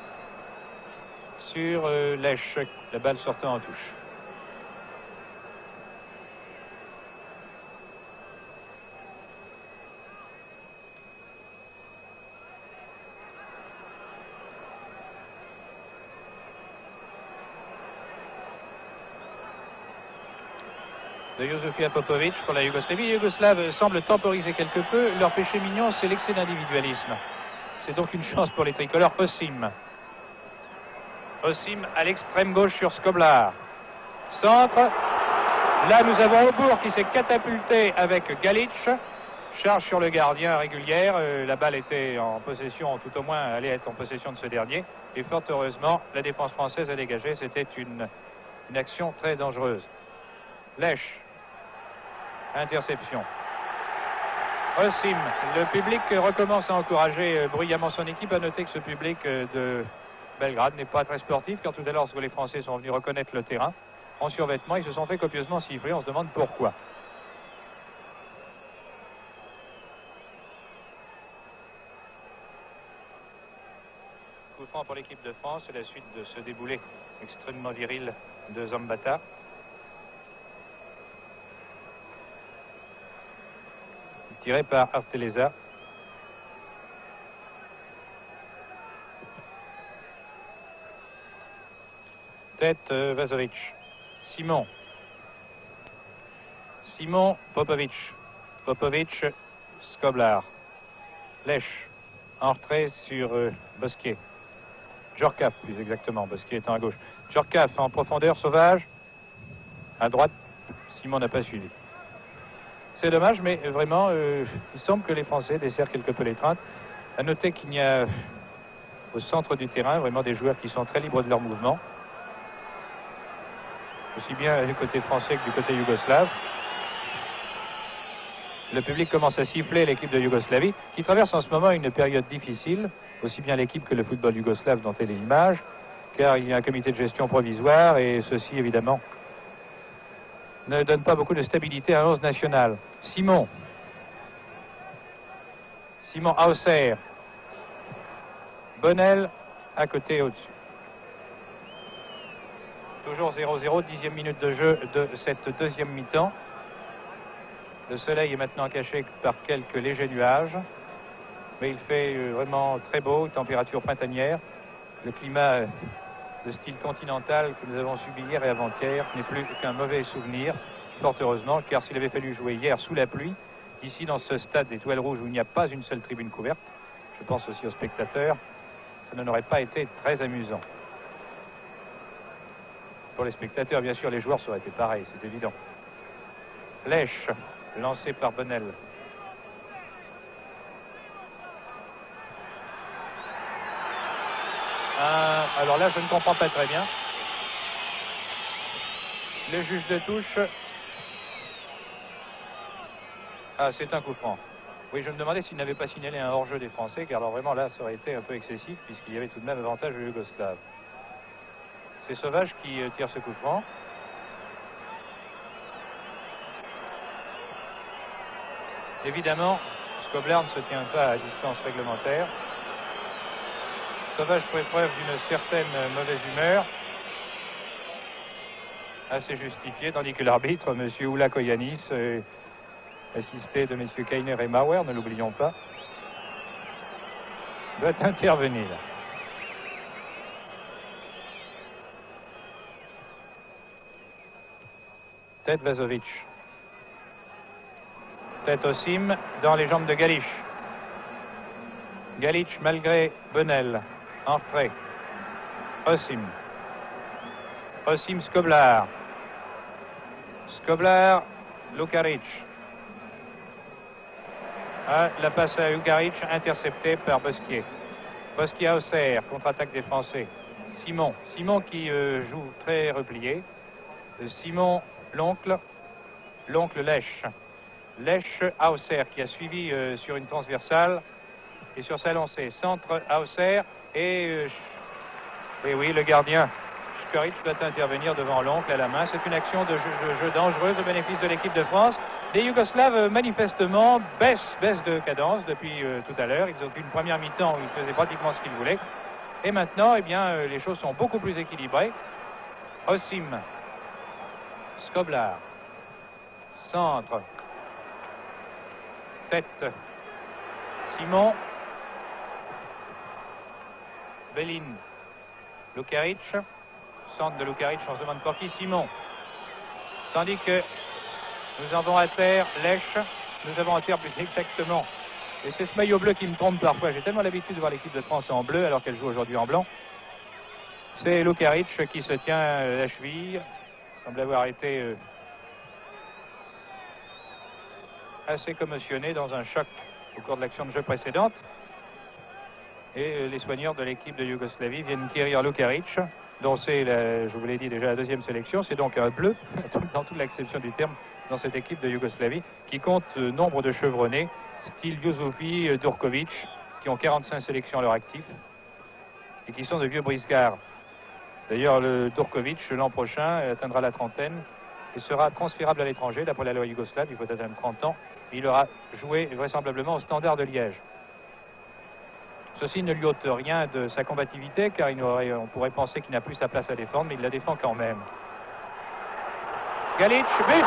sur Lèche, la balle sortant en touche. De Josifia Popovic pour la Yougoslavie. Les Yougoslaves semblent temporiser quelque peu. Leur péché mignon, c'est l'excès d'individualisme. C'est donc une chance pour les tricolores. Osim. Osim à l'extrême gauche sur Skoblar. Centre. Là, nous avons Aubourg qui s'est catapulté avec Galic. Charge sur le gardien régulière. La balle était en possession, tout au moins allait être en possession de ce dernier. Et fort heureusement, la défense française a dégagé. C'était une action très dangereuse. Lèche. Interception. Osim. Le public recommence à encourager bruyamment son équipe. À noter que ce public de Belgrade n'est pas très sportif, car tout à l'heure, lorsque les Français sont venus reconnaître le terrain en survêtement, ils se sont fait copieusement siffler. On se demande pourquoi. Coup franc pour l'équipe de France. C'est la suite de ce déboulé extrêmement viril de Zambata. Tiré par Arteleza. Tête Vazovic. Simon. Simon, Popovic. Popovic, Skoblar. Lèche. En retrait sur Bosquet. Djorkaeff, plus exactement. Bosquet étant à gauche. Djorkaeff en profondeur, Sauvage. À droite, Simon n'a pas suivi. C'est dommage, mais vraiment, il semble que les Français desserrent quelque peu l'étreinte. À noter qu'il y a au centre du terrain vraiment des joueurs qui sont très libres de leur mouvement. Aussi bien du côté français que du côté yougoslave. Le public commence à siffler l'équipe de Yougoslavie, qui traverse en ce moment une période difficile, aussi bien l'équipe que le football yougoslave dont elle est l'image, car il y a un comité de gestion provisoire et ceci, évidemment, ne donne pas beaucoup de stabilité à l'11 national. Simon. Simon Hauser. Bonnel à côté au-dessus. Toujours 0-0, 10e minute de jeu de cette deuxième mi-temps. Le soleil est maintenant caché par quelques légers nuages, mais il fait vraiment très beau, température printanière. Le climat de style continental que nous avons subi hier et avant-hier n'est plus qu'un mauvais souvenir, fort heureusement, car s'il avait fallu jouer hier sous la pluie, ici dans ce stade des Toiles Rouges où il n'y a pas une seule tribune couverte, je pense aussi aux spectateurs, ça n'aurait pas été très amusant. Pour les spectateurs, bien sûr, les joueurs, ça aurait été pareil, c'est évident. Lèche, lancé par Bonnel. Alors là, je ne comprends pas très bien. Le juge de touche. Ah, c'est un coup franc. Oui, je me demandais s'il n'avait pas signalé un hors-jeu des Français, car alors vraiment là, ça aurait été un peu excessif, puisqu'il y avait tout de même avantage aux Yougoslaves. C'est Sauvage qui tire ce coup franc. Évidemment, Skoblar ne se tient pas à distance réglementaire. Sauvage fait preuve d'une certaine mauvaise humeur, assez justifiée, tandis que l'arbitre, M. Oula Koyanis, assisté de M. Kainer et Mauer, ne l'oublions pas, doit intervenir. Tête Vazovic. Tête Osim dans les jambes de Galic. Galic malgré Bonnel. Entrée. Osim. Osim Skoblar. Skoblar, Lukaric. Ah, la passe à Lukaric interceptée par Bosquier. Bosquier Auxerre, contre-attaque des Français. Simon. Simon qui joue très replié. Simon, l'oncle. L'oncle Lèche. Lèche Auxerre qui a suivi sur une transversale et sur sa lancée. Centre Auxerre et oui, le gardien Škorić doit intervenir devant l'oncle à la main. C'est une action de jeu dangereuse au bénéfice de l'équipe de France. Les Yougoslaves, manifestement, baissent de cadence depuis tout à l'heure. Ils ont eu une première mi-temps où ils faisaient pratiquement ce qu'ils voulaient. Et maintenant, eh bien, les choses sont beaucoup plus équilibrées. Osim. Skoblar. Centre. Tête. Simon. Belin. Lukaric. Centre de Lukaric, on se demande pour qui. Simon. Tandis que nous avons à terre Lèche. Nous avons à terre plus exactement. Et c'est ce maillot bleu qui me trompe parfois. J'ai tellement l'habitude de voir l'équipe de France en bleu alors qu'elle joue aujourd'hui en blanc. C'est Lukaric qui se tient la cheville. Il semble avoir été assez commotionné dans un choc au cours de l'action de jeu précédente. Et les soigneurs de l'équipe de Yougoslavie viennent guérir Lukaric, dont c'est, je vous l'ai dit déjà, la deuxième sélection. C'est donc un bleu, dans toute l'acception du terme, dans cette équipe de Yougoslavie, qui compte nombre de chevronnés, style Yusufi, Durkovic, qui ont 45 sélections à leur actif, et qui sont de vieux briscards. D'ailleurs, le Durkovic, l'an prochain, atteindra la trentaine et sera transférable à l'étranger. D'après la loi yougoslave, il faut atteindre 30 ans. Il aura joué vraisemblablement au Standard de Liège. Ceci ne lui ôte rien de sa combativité, car on pourrait penser qu'il n'a plus sa place à défendre, mais il la défend quand même. Galic, but!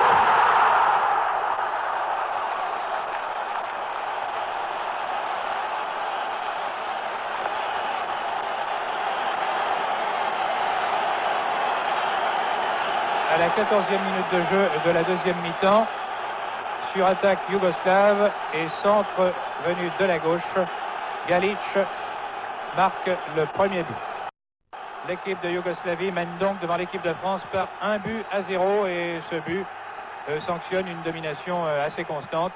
À la 14e minute de jeu de la deuxième mi-temps, sur attaque yougoslave et centre venu de la gauche, Galic marque le premier but. L'équipe de Yougoslavie mène donc devant l'équipe de France par 1-0 et ce but sanctionne une domination assez constante.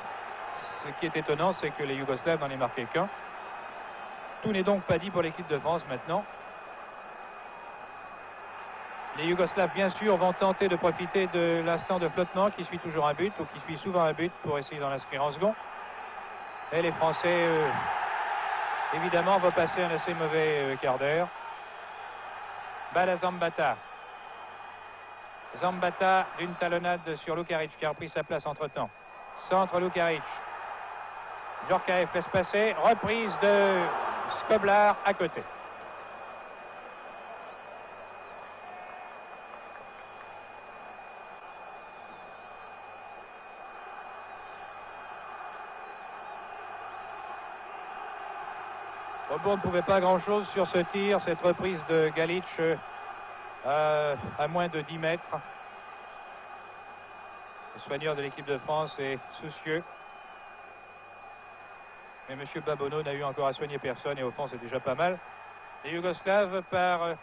Ce qui est étonnant, c'est que les Yougoslaves n'en aient marqué qu'un. Tout n'est donc pas dit pour l'équipe de France maintenant. Les Yougoslaves, bien sûr, vont tenter de profiter de l'instant de flottement qui suit toujours un but ou qui suit souvent un but pour essayer d'en inscrire en second. Et les Français, évidemment, vont passer un assez mauvais quart d'heure. Balle à Zambata. Zambata d'une talonnade sur Lukaric qui a repris sa place entre-temps. Centre Lukaric. Djorkaeff laisse passer. Reprise de Skoblar à côté. On ne pouvait pas grand-chose sur ce tir, cette reprise de Galic à moins de 10 mètres. Le soigneur de l'équipe de France est soucieux. Mais M. Babono n'a eu encore à soigner personne et au fond c'est déjà pas mal. Les Yougoslaves par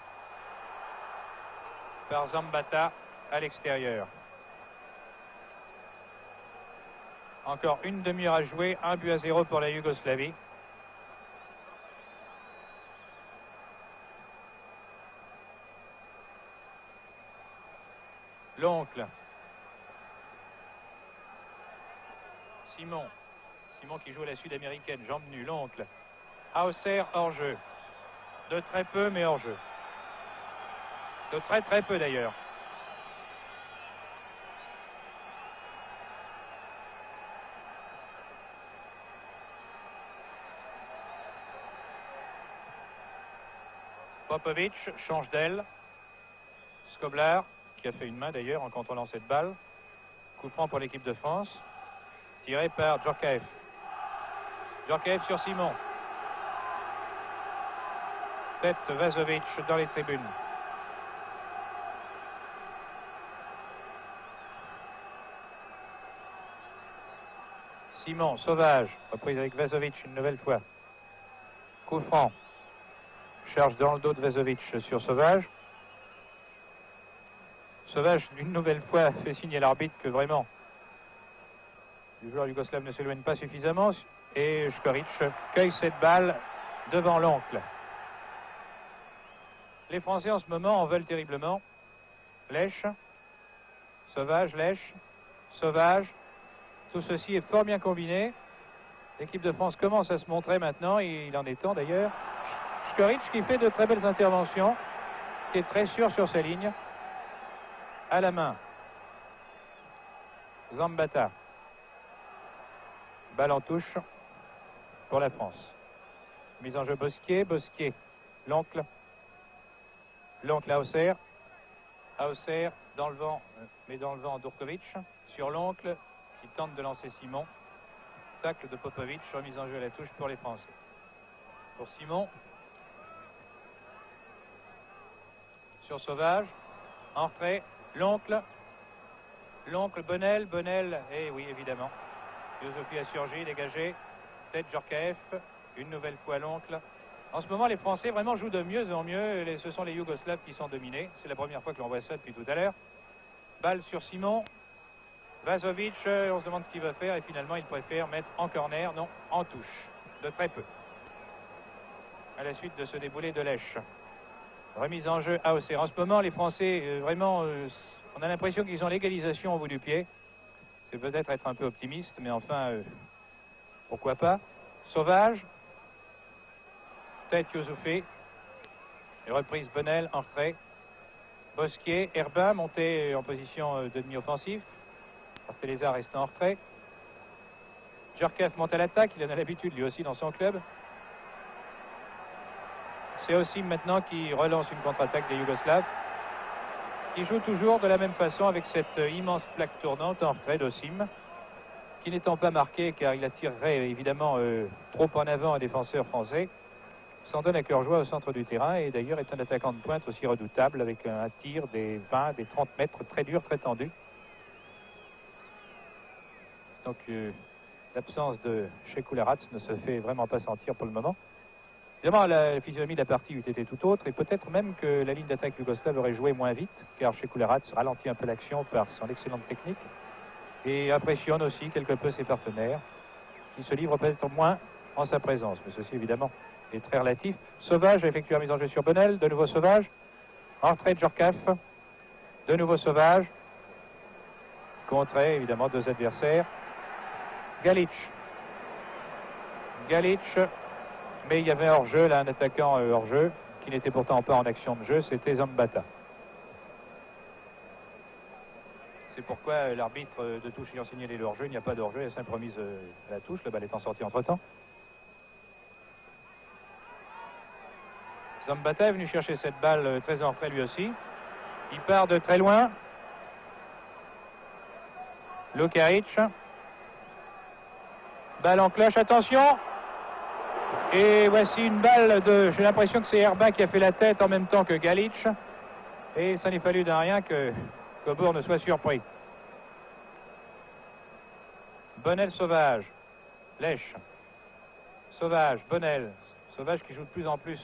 Zambata à l'extérieur. Encore une demi-heure à jouer, 1-0 pour la Yougoslavie. L'oncle. Simon. Simon qui joue à la sud-américaine, jambe nue, l'oncle. Auxerre hors jeu. De très peu, mais hors jeu. De très peu d'ailleurs. Popovic change d'aile. Skoblar, qui a fait une main d'ailleurs en contrôlant cette balle. Coup franc pour l'équipe de France. Tiré par Djorkaeff. Djorkaeff sur Simon. Tête Vazovic dans les tribunes. Simon, sauvage. Reprise avec Vazovic une nouvelle fois. Coup franc. Charge dans le dos de Vazovic sur Sauvage. Sauvage, une nouvelle fois, fait signer l'arbitre que vraiment le joueur yougoslave ne s'éloigne pas suffisamment. Et Škorić cueille cette balle devant l'oncle. Les Français en ce moment en veulent terriblement. Lèche, Sauvage, Lèche, Sauvage. Tout ceci est fort bien combiné. L'équipe de France commence à se montrer maintenant, et il en est temps d'ailleurs. Škorić qui fait de très belles interventions, qui est très sûr sur ses lignes. À la main, Zambata. Balle en touche pour la France. Mise en jeu Bosquier, Bosquier, l'oncle. L'oncle à Auxerre. Auxerre dans le vent, mais dans le vent Durkovic. Sur l'oncle qui tente de lancer Simon. Tacle de Popovic, remise en jeu à la touche pour les Français. Pour Simon. Sur Sauvage. En retrait. L'oncle. L'oncle Bonnel. Bonnel. Et oui, évidemment. Youssouphi a surgi, dégagé. Tête Djorkaeff. Une nouvelle fois l'oncle. En ce moment, les Français vraiment jouent de mieux en mieux. Ce sont les Yougoslaves qui sont dominés. C'est la première fois que l'on voit ça depuis tout à l'heure. Balle sur Simon. Vazovic, on se demande ce qu'il va faire. Et finalement, il préfère mettre en corner. Non, en touche. De très peu. À la suite de ce déboulé de Lèche. Remise en jeu à Auxerre. En ce moment, les Français, vraiment, on a l'impression qu'ils ont l'égalisation au bout du pied. C'est peut-être être un peu optimiste, mais enfin, pourquoi pas. Sauvage. Tête Youssouphi. Et reprise Bonnel en retrait. Bosquier, Herbin monté en position de demi-offensif. Arteleza reste en retrait. Djorkaeff monte à l'attaque, il en a l'habitude lui aussi dans son club. C'est Osim maintenant qui relance une contre-attaque des Yougoslaves, qui joue toujours de la même façon avec cette immense plaque tournante en retrait d'Osim, qui n'étant pas marqué car il attirerait évidemment trop en avant un défenseur français, s'en donne à cœur joie au centre du terrain, et d'ailleurs est un attaquant de pointe aussi redoutable avec un tir des 20, des 30 mètres très dur, très tendu. Donc l'absence de Šekularat ne se fait vraiment pas sentir pour le moment. Évidemment, la physionomie de la partie eût été tout autre, et peut-être même que la ligne d'attaque yougoslave aurait joué moins vite, car Šekularat ralentit un peu l'action par son excellente technique et impressionne aussi quelque peu ses partenaires, qui se livrent peut-être moins en sa présence. Mais ceci, évidemment, est très relatif. Sauvage a effectué la mise en jeu sur Bonnel. De nouveau Sauvage. Entrée de Djorkaeff. De nouveau Sauvage. Contré, évidemment, deux adversaires. Galić. Galić. Mais il y avait hors-jeu, là, un attaquant hors-jeu, qui n'était pourtant pas en action de jeu, c'était Zambata. C'est pourquoi l'arbitre de touche ayant signalé le hors-jeu, il n'y a pas d'hors-jeu, il y a simple remise à la touche, le bal étant sorti entre-temps. Zambata est venu chercher cette balle très en retrait lui aussi. Il part de très loin. Lukaric. Balle en cloche, attention. Et voici une balle de... J'ai l'impression que c'est Herbin qui a fait la tête en même temps que Galić. Et ça n'est fallu d'un rien que Cobourg ne soit surpris. Bonnel, Sauvage. Lèche. Sauvage, Bonnel. Sauvage qui joue de plus en plus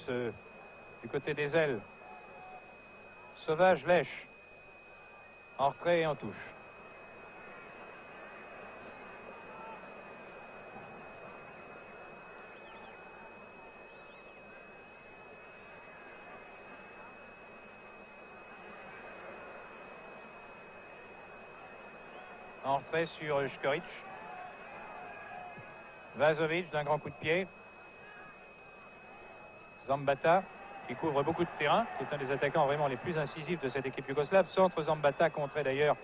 du côté des ailes. Sauvage, Lèche. En retrait et en touche. En retrait sur Škorić. Vazovic d'un grand coup de pied. Zambata qui couvre beaucoup de terrain, qui est un des attaquants vraiment les plus incisifs de cette équipe yougoslave. Centre Zambata contré d'ailleurs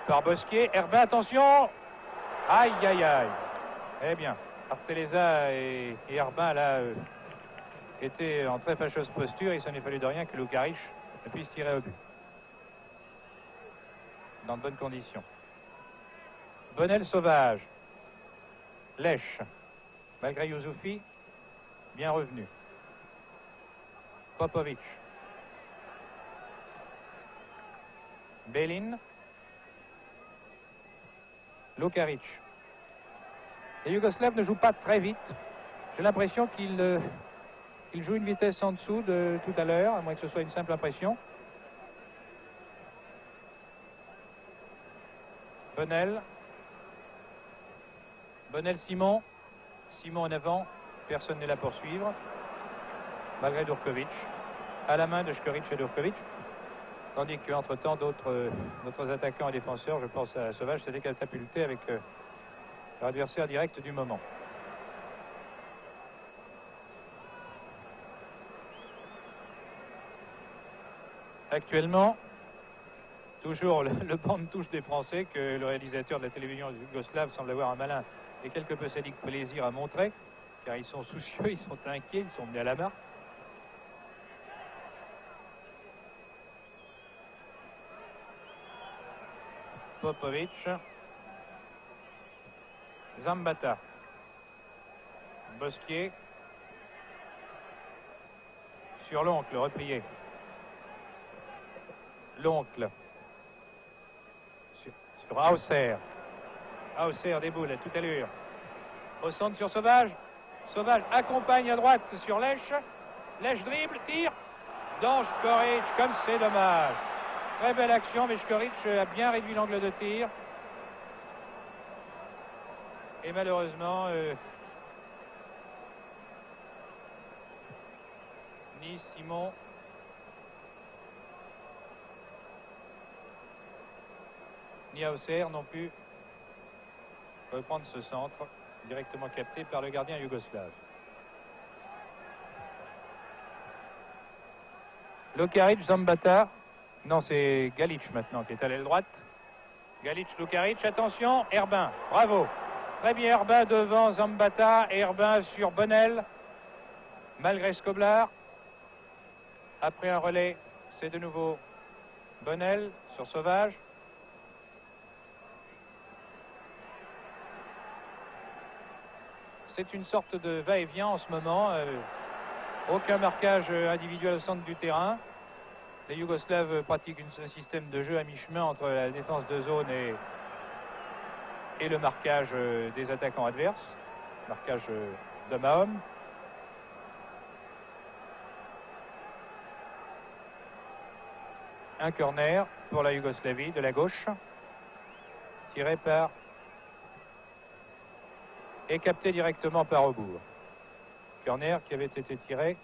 par Bosquier. Herbin, attention. Aïe, aïe, aïe. Eh bien, Arteleza et Herbin là étaient en très fâcheuse posture. Il s'en est fallu de rien que Lukaric ne puisse tirer au but. Dans de bonnes conditions. Bonnel, Sauvage. Lèche. Malgré Youssouphi, bien revenu. Popovic. Belin. Lukaric. Les Yougoslaves ne jouent pas très vite. J'ai l'impression qu'ils qu'il joue une vitesse en dessous de tout à l'heure, à moins que ce soit une simple impression. Bonnel. Bonnel-Simon. Simon en avant. Personne n'est là pour suivre. Malgré Durkovic. À la main de Škorić et Durkovic. Tandis qu'entre-temps, d'autres attaquants et défenseurs, je pense à Sauvage, s'étaient catapultés avec leur adversaire direct du moment. Actuellement, toujours le banc de touche des Français que le réalisateur de la télévision yougoslave semble avoir un malin et quelque peu sadique plaisir à montrer, car ils sont soucieux, ils sont inquiets, ils sont menés à la marque. Popovic. Zambata. Bosquier. Sur l'oncle, replié. L'oncle. Sur Hauser. Hauser déboule à toute allure. Au centre sur Sauvage. Sauvage accompagne à droite sur Lech. Lech dribble, tire. Dans Škorić, comme c'est dommage. Très belle action, mais Škorić a bien réduit l'angle de tir. Et malheureusement, ni Simon ni Hauser n'ont pu reprendre ce centre directement capté par le gardien yougoslave. Lukarić, Zambata. Non, c'est Galić maintenant qui est à l'aile droite. Galić, Lukarić, attention, Herbin, bravo. Très bien Herbin devant Zambata, Herbin sur Bonnel, malgré Skoblar. Après un relais, c'est de nouveau Bonnel sur Sauvage. C'est une sorte de va-et-vient en ce moment. Aucun marquage individuel au centre du terrain. Les Yougoslaves pratiquent un système de jeu à mi-chemin entre la défense de zone et le marquage des attaquants adverses. Marquage d'homme à homme. Un corner pour la Yougoslavie de la gauche. Tiré par et capté directement par Aubourg. Corner qui avait été tiré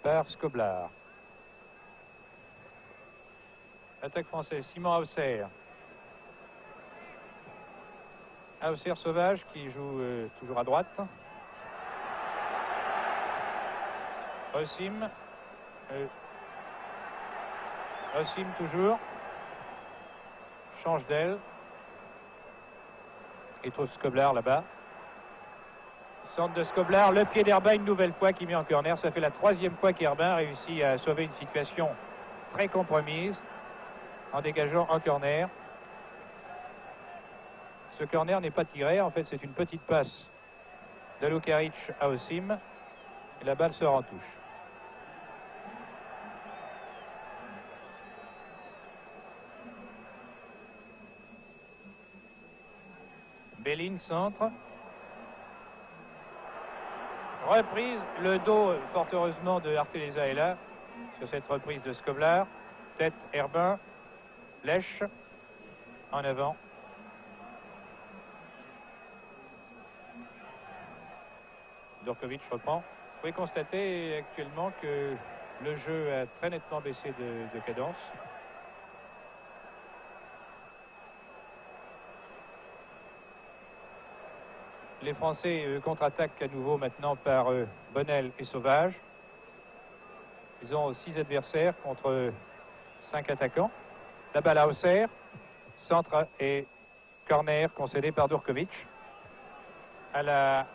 par Skoblar. Attaque française, Simon Hauser. Hauser Sauvage qui joue toujours à droite. Osim. Osim toujours. Change d'aile. Il trouve Skoblar là-bas. Centre de Skoblar, le pied d'Herbin une nouvelle fois qui met en corner. Ça fait la troisième fois qu'Herbin réussit à sauver une situation très compromise en dégageant un corner. Ce corner n'est pas tiré, en fait c'est une petite passe de Lukarić à Osim et la balle sort en touche. Bellin centre. Reprise, le dos fort heureusement de Arteleza est là sur cette reprise de Skoblar. Tête Herbin, Lech en avant. Durkovic reprend. Vous pouvez constater actuellement que le jeu a très nettement baissé de cadence. Les Français contre-attaquent à nouveau maintenant par Bonnel et Sauvage. Ils ont 6 adversaires contre 5 attaquants. La balle à Hauser, centre et corner concédé par Durkovic. À la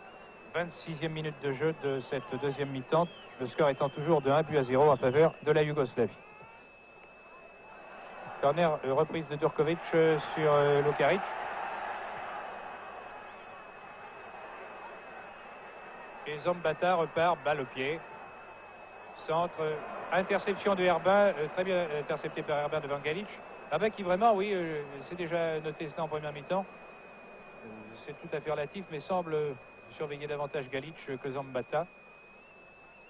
26e minute de jeu de cette deuxième mi-temps, le score étant toujours de 1-0 en faveur de la Yougoslavie. Corner, reprise de Durkovic sur Lukarić. Et Zambata repart, balle au pied. Centre, interception de Herbin, très bien intercepté par Herbin devant Galić. Herbin qui vraiment, oui, c'est déjà noté cela en première mi-temps. C'est tout à fait relatif, mais semble surveiller davantage Galić que Zambata.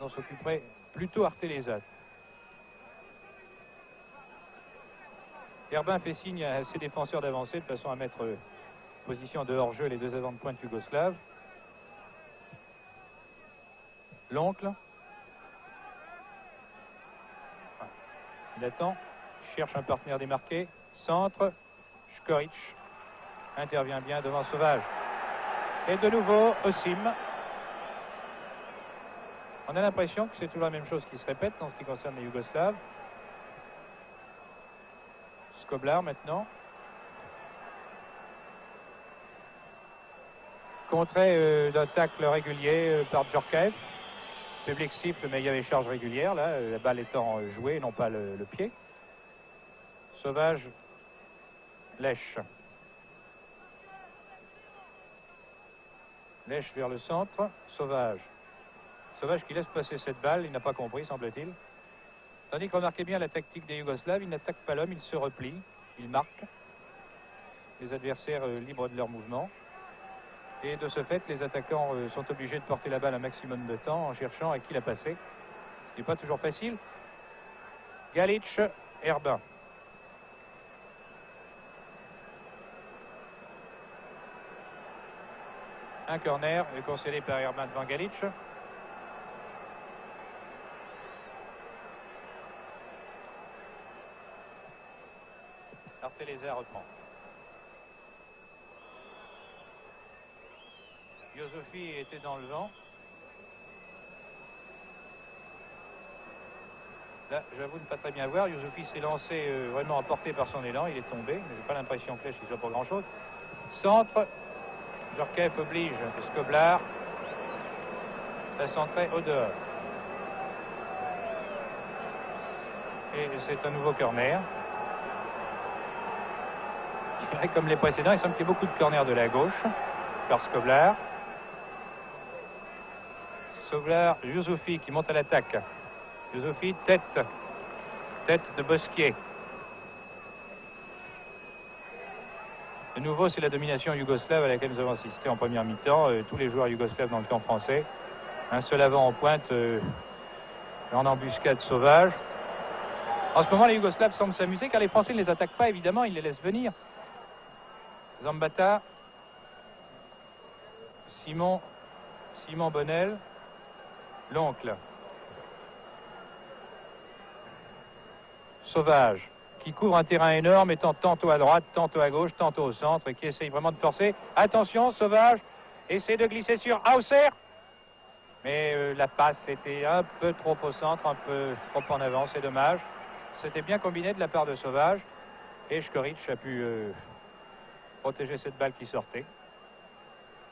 dont s'occuperait plutôt Arteleza. Herbin fait signe à ses défenseurs d'avancer de façon à mettre position de hors-jeu les deux avants de pointe yougoslaves. L'oncle. Il attend, cherche un partenaire démarqué. Centre. Škorić intervient bien devant Sauvage. Et de nouveau, Osim. On a l'impression que c'est toujours la même chose qui se répète en ce qui concerne les Yougoslaves. Skoblar maintenant. Contré d'un tacle régulier par Djorkaeff. Public siffle, mais il y avait charge régulière, là, la balle étant jouée, non pas le pied. Sauvage, Lèche. Lèche vers le centre, Sauvage. Sauvage qui laisse passer cette balle, il n'a pas compris, semble-t-il. Tandis que remarquez bien la tactique des Yougoslaves, il n'attaque pas l'homme, il se replie, il marque. Les adversaires libres de leur mouvement. Et de ce fait, les attaquants sont obligés de porter la balle un maximum de temps en cherchant à qui la passer. Ce n'est pas toujours facile. Galić, Herbin. Un corner concédé par Herbin devant Galić. Arteleza reprend. Yousoufi était dans le vent. Là, j'avoue ne pas très bien voir. Yousoufi s'est lancé vraiment emporté par son élan. Il est tombé. Mais j'ai pas l'impression que Lèche ne soit pas grand-chose. Centre. Djorkaeff oblige Skoblar. Ça centrait au dehors. Et c'est un nouveau corner. Je dirais comme les précédents, il semble qu'il y ait beaucoup de corners de la gauche par Skoblar. Skoblar, Yousoufi qui monte à l'attaque. Yousoufi, tête de Bosquier. De nouveau, c'est la domination yougoslave à laquelle nous avons assisté en première mi-temps. Tous les joueurs yougoslaves dans le camp français. Un seul avant en pointe, en embuscade Sauvage. En ce moment, les Yougoslaves semblent s'amuser car les Français ne les attaquent pas, évidemment, ils les laissent venir. Zambata. Simon Bonnel. L'oncle. Sauvage, qui couvre un terrain énorme, étant tantôt à droite, tantôt à gauche, tantôt au centre, et qui essaye vraiment de forcer. Attention, Sauvage essaie de glisser sur Hauser. Mais la passe était un peu trop au centre, un peu trop en avant, c'est dommage. C'était bien combiné de la part de Sauvage. Et Škorić a pu protéger cette balle qui sortait.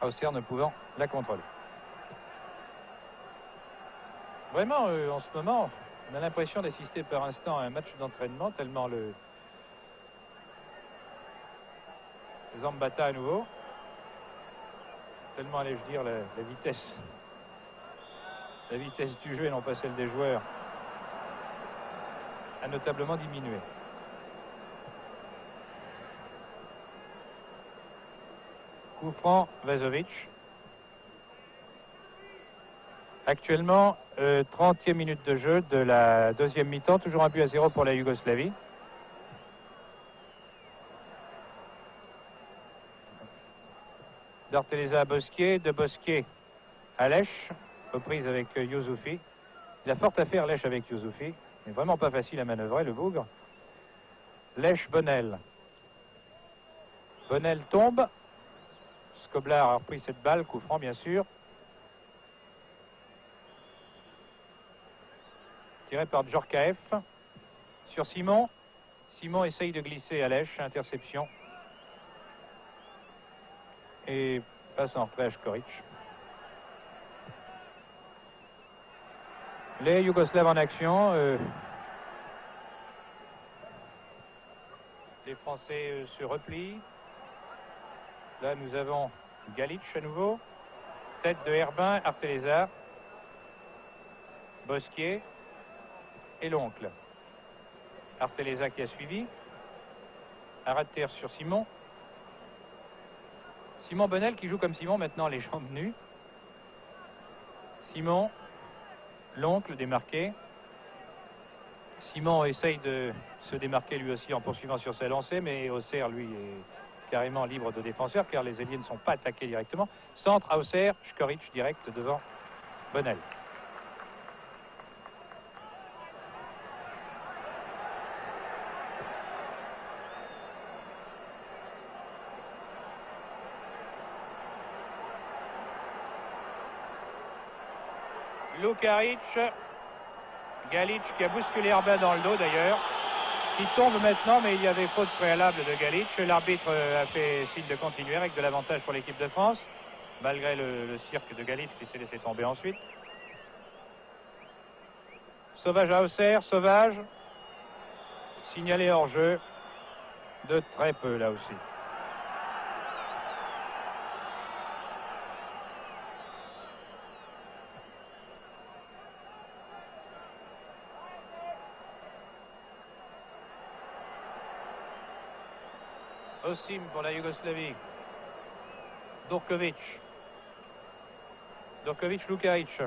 Hauser ne pouvant la contrôler. Vraiment, en ce moment, on a l'impression d'assister par instant à un match d'entraînement, tellement le Zambata à nouveau. Tellement, allais-je dire, la vitesse. La vitesse du jeu et non pas celle des joueurs a notablement diminué. Coup franc, Vazovic. Actuellement, 30e minute de jeu de la deuxième mi-temps. Toujours un but à 0 pour la Yougoslavie. D'Arteleza à Bosquier, de Bosquier à Lèche, reprise avec Yousoufi. Il a fort à faire Lèche avec Yousoufi, mais vraiment pas facile à manœuvrer le bougre. Lèche, Bonnel. Bonnel tombe. Skoblar a repris cette balle, coup franc bien sûr. Tiré par Djorkaeff. Sur Simon. Simon essaye de glisser à Lèche, interception. Et passe en retrait à Škorić. Les Yougoslaves en action. Les Français se replient. Là, nous avons Galić à nouveau. Tête de Herbin, Arteleza. Bosquier. Et l'oncle. Arteleza qui a suivi. Arrêt de terre sur Simon. Simon Bonnel qui joue comme Simon maintenant, les jambes nues. Simon. l'oncle démarqué. Simon essaye de se démarquer lui aussi en poursuivant sur ses lancers, mais Auxerre, lui, est carrément libre de défenseur car les ailiers ne sont pas attaqués directement. Centre à Auxerre, Škorić direct devant Bonnel. Lukács, Galić qui a bousculé Herbin dans le dos d'ailleurs, qui tombe maintenant, mais il y avait faute préalable de Galić. L'arbitre a fait signe de continuer avec de l'avantage pour l'équipe de France, malgré le cirque de Galić qui s'est laissé tomber ensuite. Sauvage à Auxerre, Sauvage, signalé hors jeu, de très peu là aussi. Osim pour la Yougoslavie. Durković. Durković, Lukács.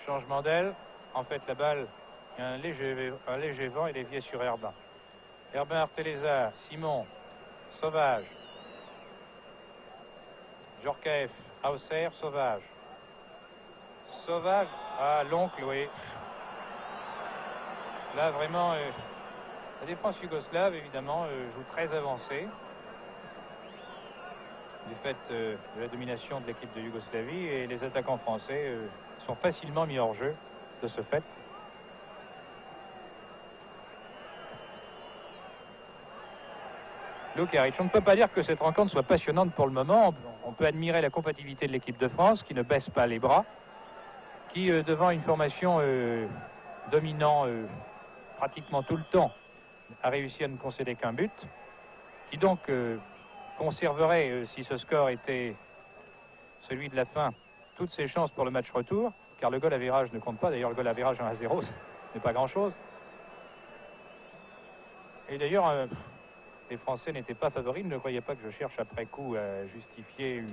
Changement d'aile. En fait, la balle, il y a un léger vent et dévié sur Herbin. Herbin, Arteleza, Simon, Sauvage. Djorkaeff, Auxerre, Sauvage. Sauvage, ah, l'oncle, oui. Là, vraiment, la défense yougoslave, évidemment, joue très avancée. Du fait de la domination de l'équipe de Yougoslavie, et les attaquants français sont facilement mis hors jeu de ce fait. Lukács, on ne peut pas dire que cette rencontre soit passionnante pour le moment. On peut admirer la compatibilité de l'équipe de France qui ne baisse pas les bras, qui devant une formation dominant pratiquement tout le temps a réussi à ne concéder qu'un but, qui donc conserverait, si ce score était celui de la fin, toutes ses chances pour le match retour, car le goal à virage ne compte pas. D'ailleurs, le goal à virage 1-0, ce n'est pas grand-chose. Et d'ailleurs, les Français n'étaient pas favoris. Ne croyez pas que je cherche après coup à justifier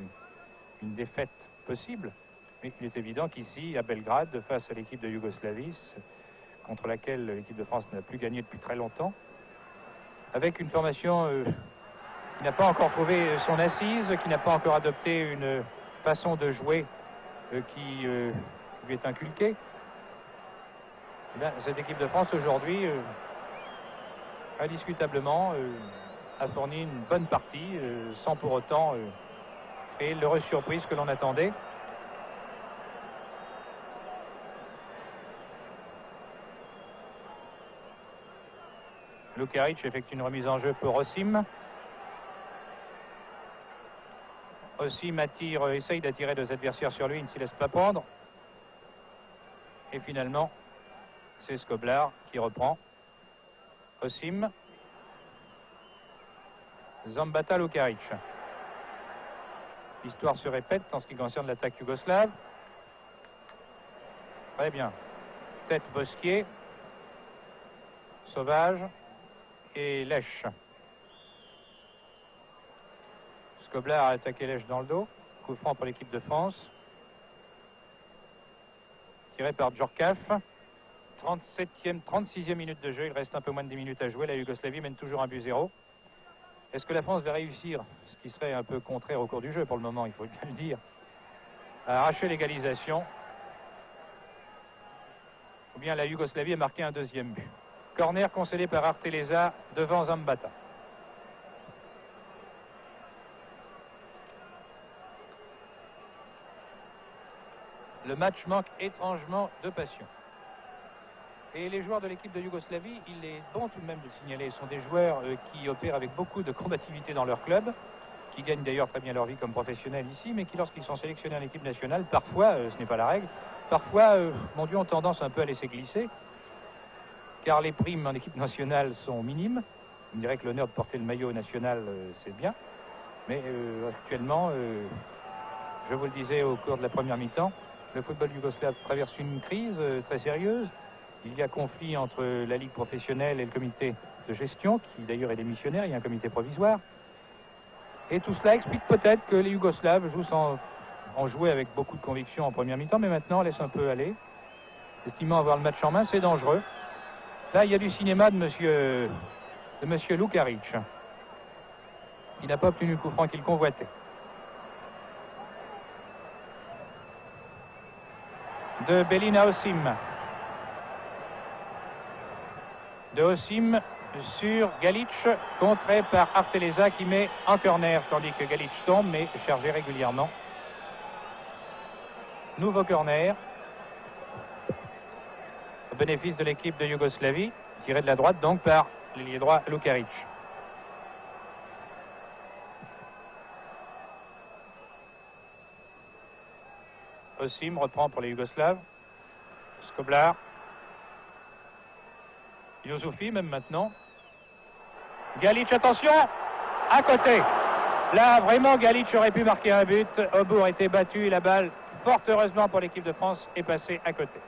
une défaite possible. Mais il est évident qu'ici, à Belgrade, face à l'équipe de Yougoslavie, contre laquelle l'équipe de France n'a plus gagné depuis très longtemps, avec une formation qui n'a pas encore trouvé son assise, qui n'a pas encore adopté une façon de jouer qui lui est inculquée, eh bien, cette équipe de France aujourd'hui, indiscutablement, a fourni une bonne partie, sans pour autant créer l'heureuse surprise que l'on attendait. Lukács effectue une remise en jeu pour Osim. Osim essaye d'attirer deux adversaires sur lui, il ne s'y laisse pas prendre. Et finalement, c'est Skoblar qui reprend. Osim. Zambata, Lukács. L'histoire se répète en ce qui concerne l'attaque yougoslave. Très bien. Tête Bosquier. Sauvage. Et Lèche. Skoblar a attaqué Lèche dans le dos. Coup franc pour l'équipe de France. Tiré par Djorkaeff. 36e minute de jeu. Il reste un peu moins de 10 minutes à jouer. La Yougoslavie mène toujours 1-0. Est-ce que la France va réussir, ce qui serait un peu contraire au cours du jeu pour le moment, il faut bien le dire, à arracher l'égalisation? Ou bien la Yougoslavie a marqué un deuxième but? Corner concédé par Arteleza devant Zambata. Le match manque étrangement de passion. Et les joueurs de l'équipe de Yougoslavie, il est bon tout de même de le signaler, sont des joueurs qui opèrent avec beaucoup de combativité dans leur club, qui gagnent d'ailleurs très bien leur vie comme professionnels ici, mais qui lorsqu'ils sont sélectionnés en équipe nationale, parfois, ce n'est pas la règle, parfois, mon Dieu, ont tendance un peu à laisser glisser, car les primes en équipe nationale sont minimes. On dirait que l'honneur de porter le maillot national, c'est bien, mais actuellement, je vous le disais au cours de la première mi-temps, le football yougoslave traverse une crise très sérieuse. Il y a conflit entre la Ligue professionnelle et le comité de gestion, qui d'ailleurs est démissionnaire, il y a un comité provisoire. Et tout cela explique peut-être que les Yougoslaves jouent sans ont joué avec beaucoup de conviction en première mi-temps, mais maintenant on laisse un peu aller. Estimant avoir le match en main, c'est dangereux. Là, il y a du cinéma de monsieur Lukács. Il n'a pas obtenu le coup franc qu'il convoitait. De Belin à Osim. De Osim sur Galić, contré par Arteleza qui met en corner, tandis que Galić tombe, mais chargé régulièrement. Nouveau corner. Au bénéfice de l'équipe de Yougoslavie, tiré de la droite donc par l'ailier droit Lukács. Osim reprend pour les Yougoslaves. Skoblar. Yousoufi même maintenant. Galić, attention, à côté. Là, vraiment, Galić aurait pu marquer un but. Obour a été battu et la balle, fort heureusement pour l'équipe de France, est passée à côté.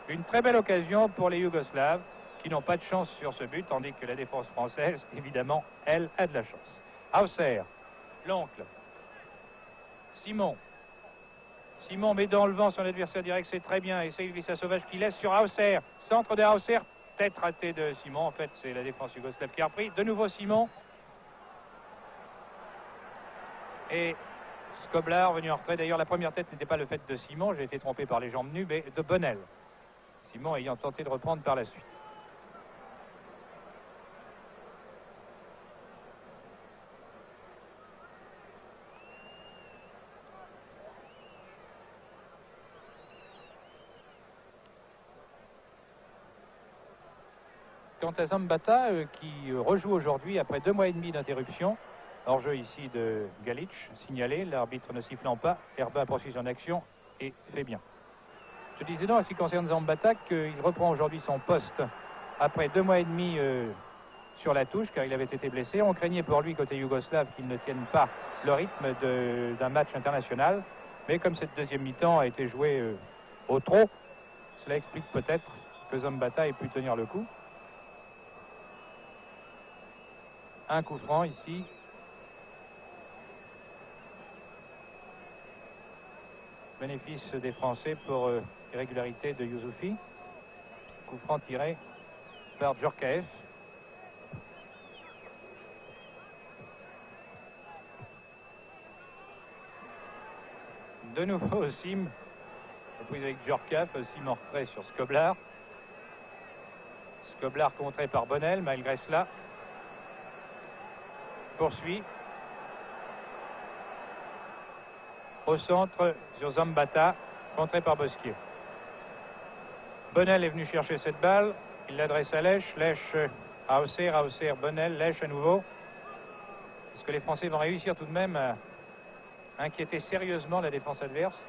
Une très belle occasion pour les Yougoslaves qui n'ont pas de chance sur ce but, tandis que la défense française, évidemment, elle, a de la chance. Hauser, l'oncle. Simon. Simon met dans le vent son adversaire direct, c'est très bien. Essaye Vissa Sauvage qui laisse sur Hauser. Centre de Hauser, tête ratée de Simon. En fait, c'est la défense yougoslave qui a repris. De nouveau Simon. Et Skoblar venu en retrait. D'ailleurs, la première tête n'était pas le fait de Simon. J'ai été trompé par les jambes nues, mais de Bonnel. Simon ayant tenté de reprendre par la suite. Quant à Zambata, qui rejoue aujourd'hui après 2 mois et demi d'interruption, hors-jeu ici de Galić, signalé, l'arbitre ne sifflant pas, Herbin poursuit son action et fait bien. Je disais donc, en ce qui concerne Zambata, qu'il reprend aujourd'hui son poste après 2 mois et demi sur la touche, car il avait été blessé. On craignait pour lui, côté yougoslave, qu'il ne tienne pas le rythme d'un match international. Mais comme cette deuxième mi-temps a été jouée au trot, cela explique peut-être que Zambata ait pu tenir le coup. Un coup franc ici. Bénéfice des Français pour irrégularité de Yousoufi. Coup franc tiré par Djorkaeff. De nouveau Osim. Reprise avec Djorkaeff. Osim en retrait sur Skoblar. Skoblar contré par Bonnel malgré cela. Poursuit. Au centre sur Zambata, contré par Bosquier. Bonnel est venu chercher cette balle. Il l'adresse à Lèche. Lèche à Hauser, Bonnel, Lèche à nouveau. Est-ce que les Français vont réussir tout de même à inquiéter sérieusement la défense adverse?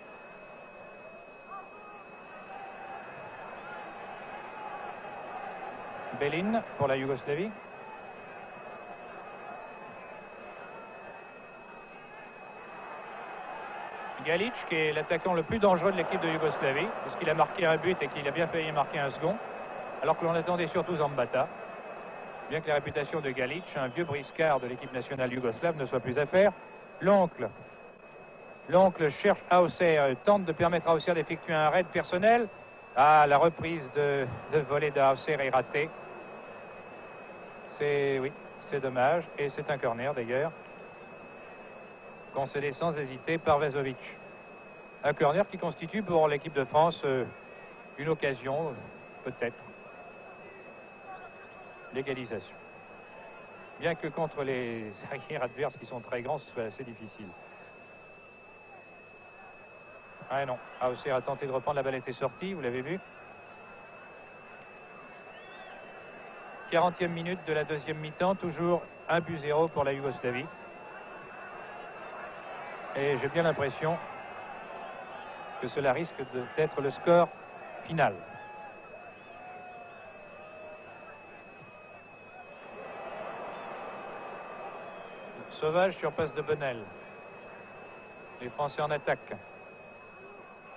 Belin pour la Yougoslavie. Galić, qui est l'attaquant le plus dangereux de l'équipe de Yougoslavie, puisqu'il a marqué un but et qu'il a bien failli marquer un second, alors que l'on attendait surtout Zambata. Bien que la réputation de Galić, un vieux briscard de l'équipe nationale yougoslave, ne soit plus à faire. L'oncle cherche Hauser, tente de permettre à Hauser d'effectuer un raid personnel. Ah, la reprise de volée de Hauser est ratée. C'est dommage, et c'est un corner d'ailleurs. Concédé sans hésiter par Vezovic. Un corner qui constitue pour l'équipe de France une occasion, peut-être, l'égalisation. Bien que contre les arrières adverses qui sont très grands, ce soit assez difficile. Ah non, Hauser a tenté de reprendre, la balle était sortie, vous l'avez vu. 40e minute de la deuxième mi-temps, toujours 1-0 pour la Yougoslavie. Et j'ai bien l'impression que cela risque d'être le score final. Sauvage sur passe de Bonnel. Les Français en attaque.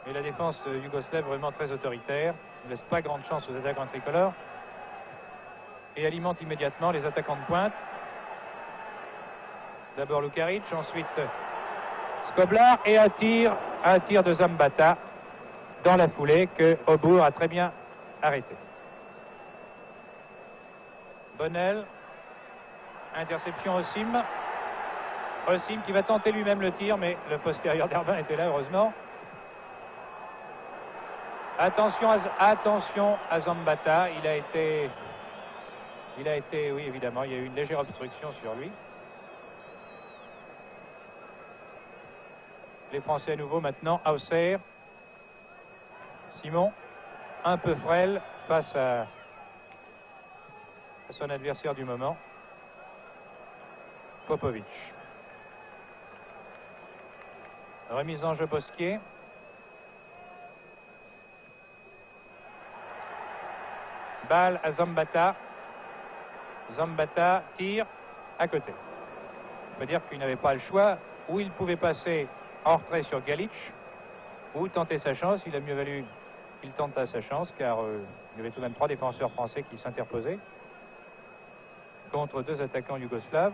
Et la défense yougoslave vraiment très autoritaire. Ne laisse pas grande chance aux attaquants tricolores. Et alimente immédiatement les attaquants de pointe. D'abord Lukács, ensuite Skoblar et un tir un tir de Zambata dans la foulée que Aubour a très bien arrêté. Bonnel, interception Osim. Osim qui va tenter lui-même le tir, mais le postérieur d'Herbin était là, heureusement. Attention à Zambata, il a été, oui évidemment, il y a eu une légère obstruction sur lui. Les Français à nouveau maintenant, Auxerre. Simon, un peu frêle face à son adversaire du moment, Popovic. Remise en jeu Bosquier. Balle à Zambata. Zambata tire à côté. On peut dire qu'il n'avait pas le choix. Ou il pouvait passer en retrait sur Galic, ou tenter sa chance. Il a mieux valu qu'il tente sa chance, car il y avait tout de même 3 défenseurs français qui s'interposaient contre 2 attaquants yougoslaves.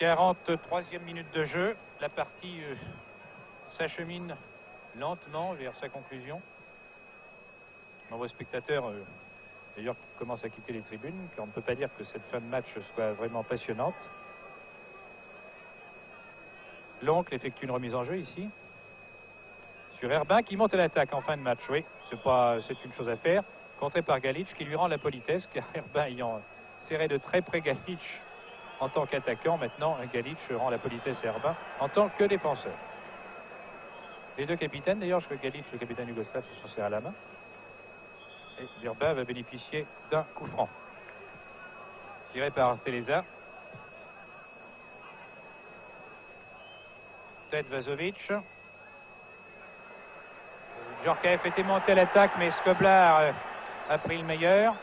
43e minute de jeu. La partie s'achemine lentement vers sa conclusion. Nombreux spectateurs d'ailleurs commencent à quitter les tribunes, car on ne peut pas dire que cette fin de match soit vraiment passionnante. L'oncle effectue une remise en jeu ici sur Herbin qui monte à l'attaque en fin de match. Oui, c'est une chose à faire. Contré par Galic qui lui rend la politesse, car Herbin ayant serré de très près Galic en tant qu'attaquant, maintenant Galic rend la politesse à Herbin en tant que défenseur. Les 2 capitaines, d'ailleurs, je crois que Galic, le capitaine yougoslave, se sont serrés à la main. Et Herbin va bénéficier d'un coup franc. Tiré par Teleza. Tête Vazovic. Djorkaeff était monté à l'attaque, mais Skoblar a pris le meilleur.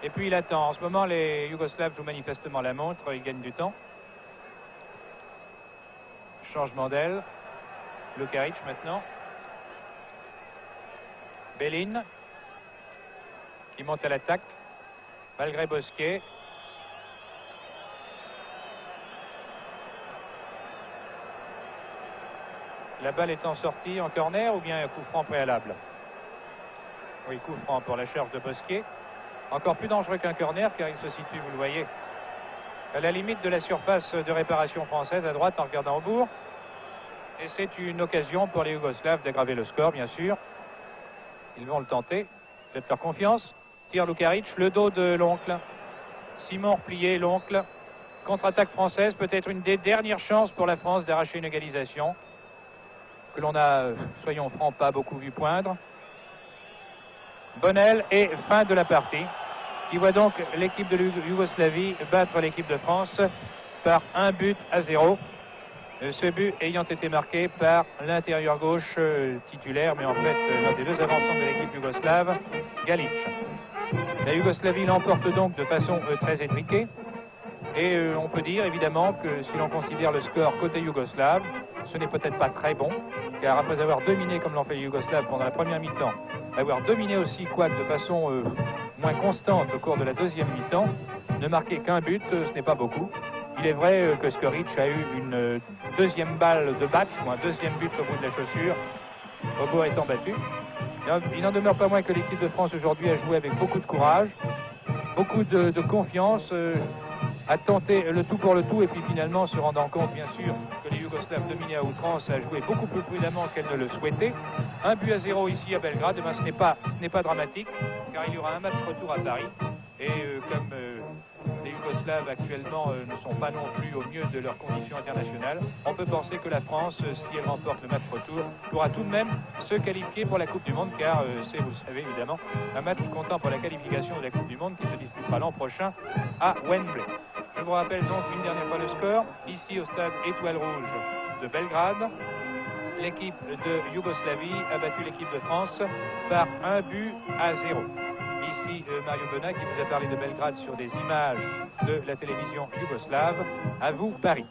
Et puis il attend. En ce moment, les Yougoslaves jouent manifestement la montre. Ils gagnent du temps. Changement d'aile. Lukaric maintenant. Belin qui monte à l'attaque malgré Bosquier. La balle étant sortie en corner ou bien un coup franc préalable? Oui, coup franc pour la charge de Bosquier. Encore plus dangereux qu'un corner, car il se situe, vous le voyez, à la limite de la surface de réparation française à droite en regardant au bourg. Et c'est une occasion pour les Yougoslaves d'aggraver le score, bien sûr. Ils vont le tenter. Faites leur confiance. Tire Lukaric, le dos de l'oncle. Simon replié, l'oncle. Contre-attaque française, peut-être une des dernières chances pour la France d'arracher une égalisation que l'on a, soyons francs, pas beaucoup vu poindre. Bonnel et fin de la partie, qui voit donc l'équipe de Yougoslavie battre l'équipe de France par 1-0. Ce but ayant été marqué par l'intérieur gauche titulaire, mais en fait l'un des 2 avançants de l'équipe yougoslave, Galic. La Yougoslavie l'emporte donc de façon très étriquée. Et on peut dire évidemment que si l'on considère le score côté yougoslave, ce n'est peut-être pas très bon, car après avoir dominé comme l'ont fait les Yougoslaves pendant la première mi-temps, avoir dominé aussi quoique de façon moins constante au cours de la deuxième mi-temps, ne marquer qu'un but, ce n'est pas beaucoup. Il est vrai que Skoric a eu une deuxième balle de match, ou un deuxième but au bout de la chaussure, Aubour étant battu. Il n'en demeure pas moins que l'équipe de France aujourd'hui a joué avec beaucoup de courage, beaucoup de confiance, a tenté le tout pour le tout, et puis finalement se rendant compte bien sûr que les Yougoslaves dominaient à outrance, a joué beaucoup plus prudemment qu'elle ne le souhaitait. 1-0 ici à Belgrade, eh bien, ce n'est pas dramatique, car il y aura un match retour à Paris, et comme les Yougoslaves actuellement ne sont pas non plus au mieux de leurs conditions internationales, on peut penser que la France, si elle remporte le match retour, pourra tout de même se qualifier pour la Coupe du Monde, car c'est, vous le savez évidemment, un match comptant pour la qualification de la Coupe du Monde qui se disputera l'an prochain à Wembley. Je vous rappelle donc une dernière fois le score, ici au stade Étoile Rouge de Belgrade. L'équipe de Yougoslavie a battu l'équipe de France par 1-0. Ici Mario Bonnat qui vous a parlé de Belgrade sur des images de la télévision yougoslave. À vous Paris.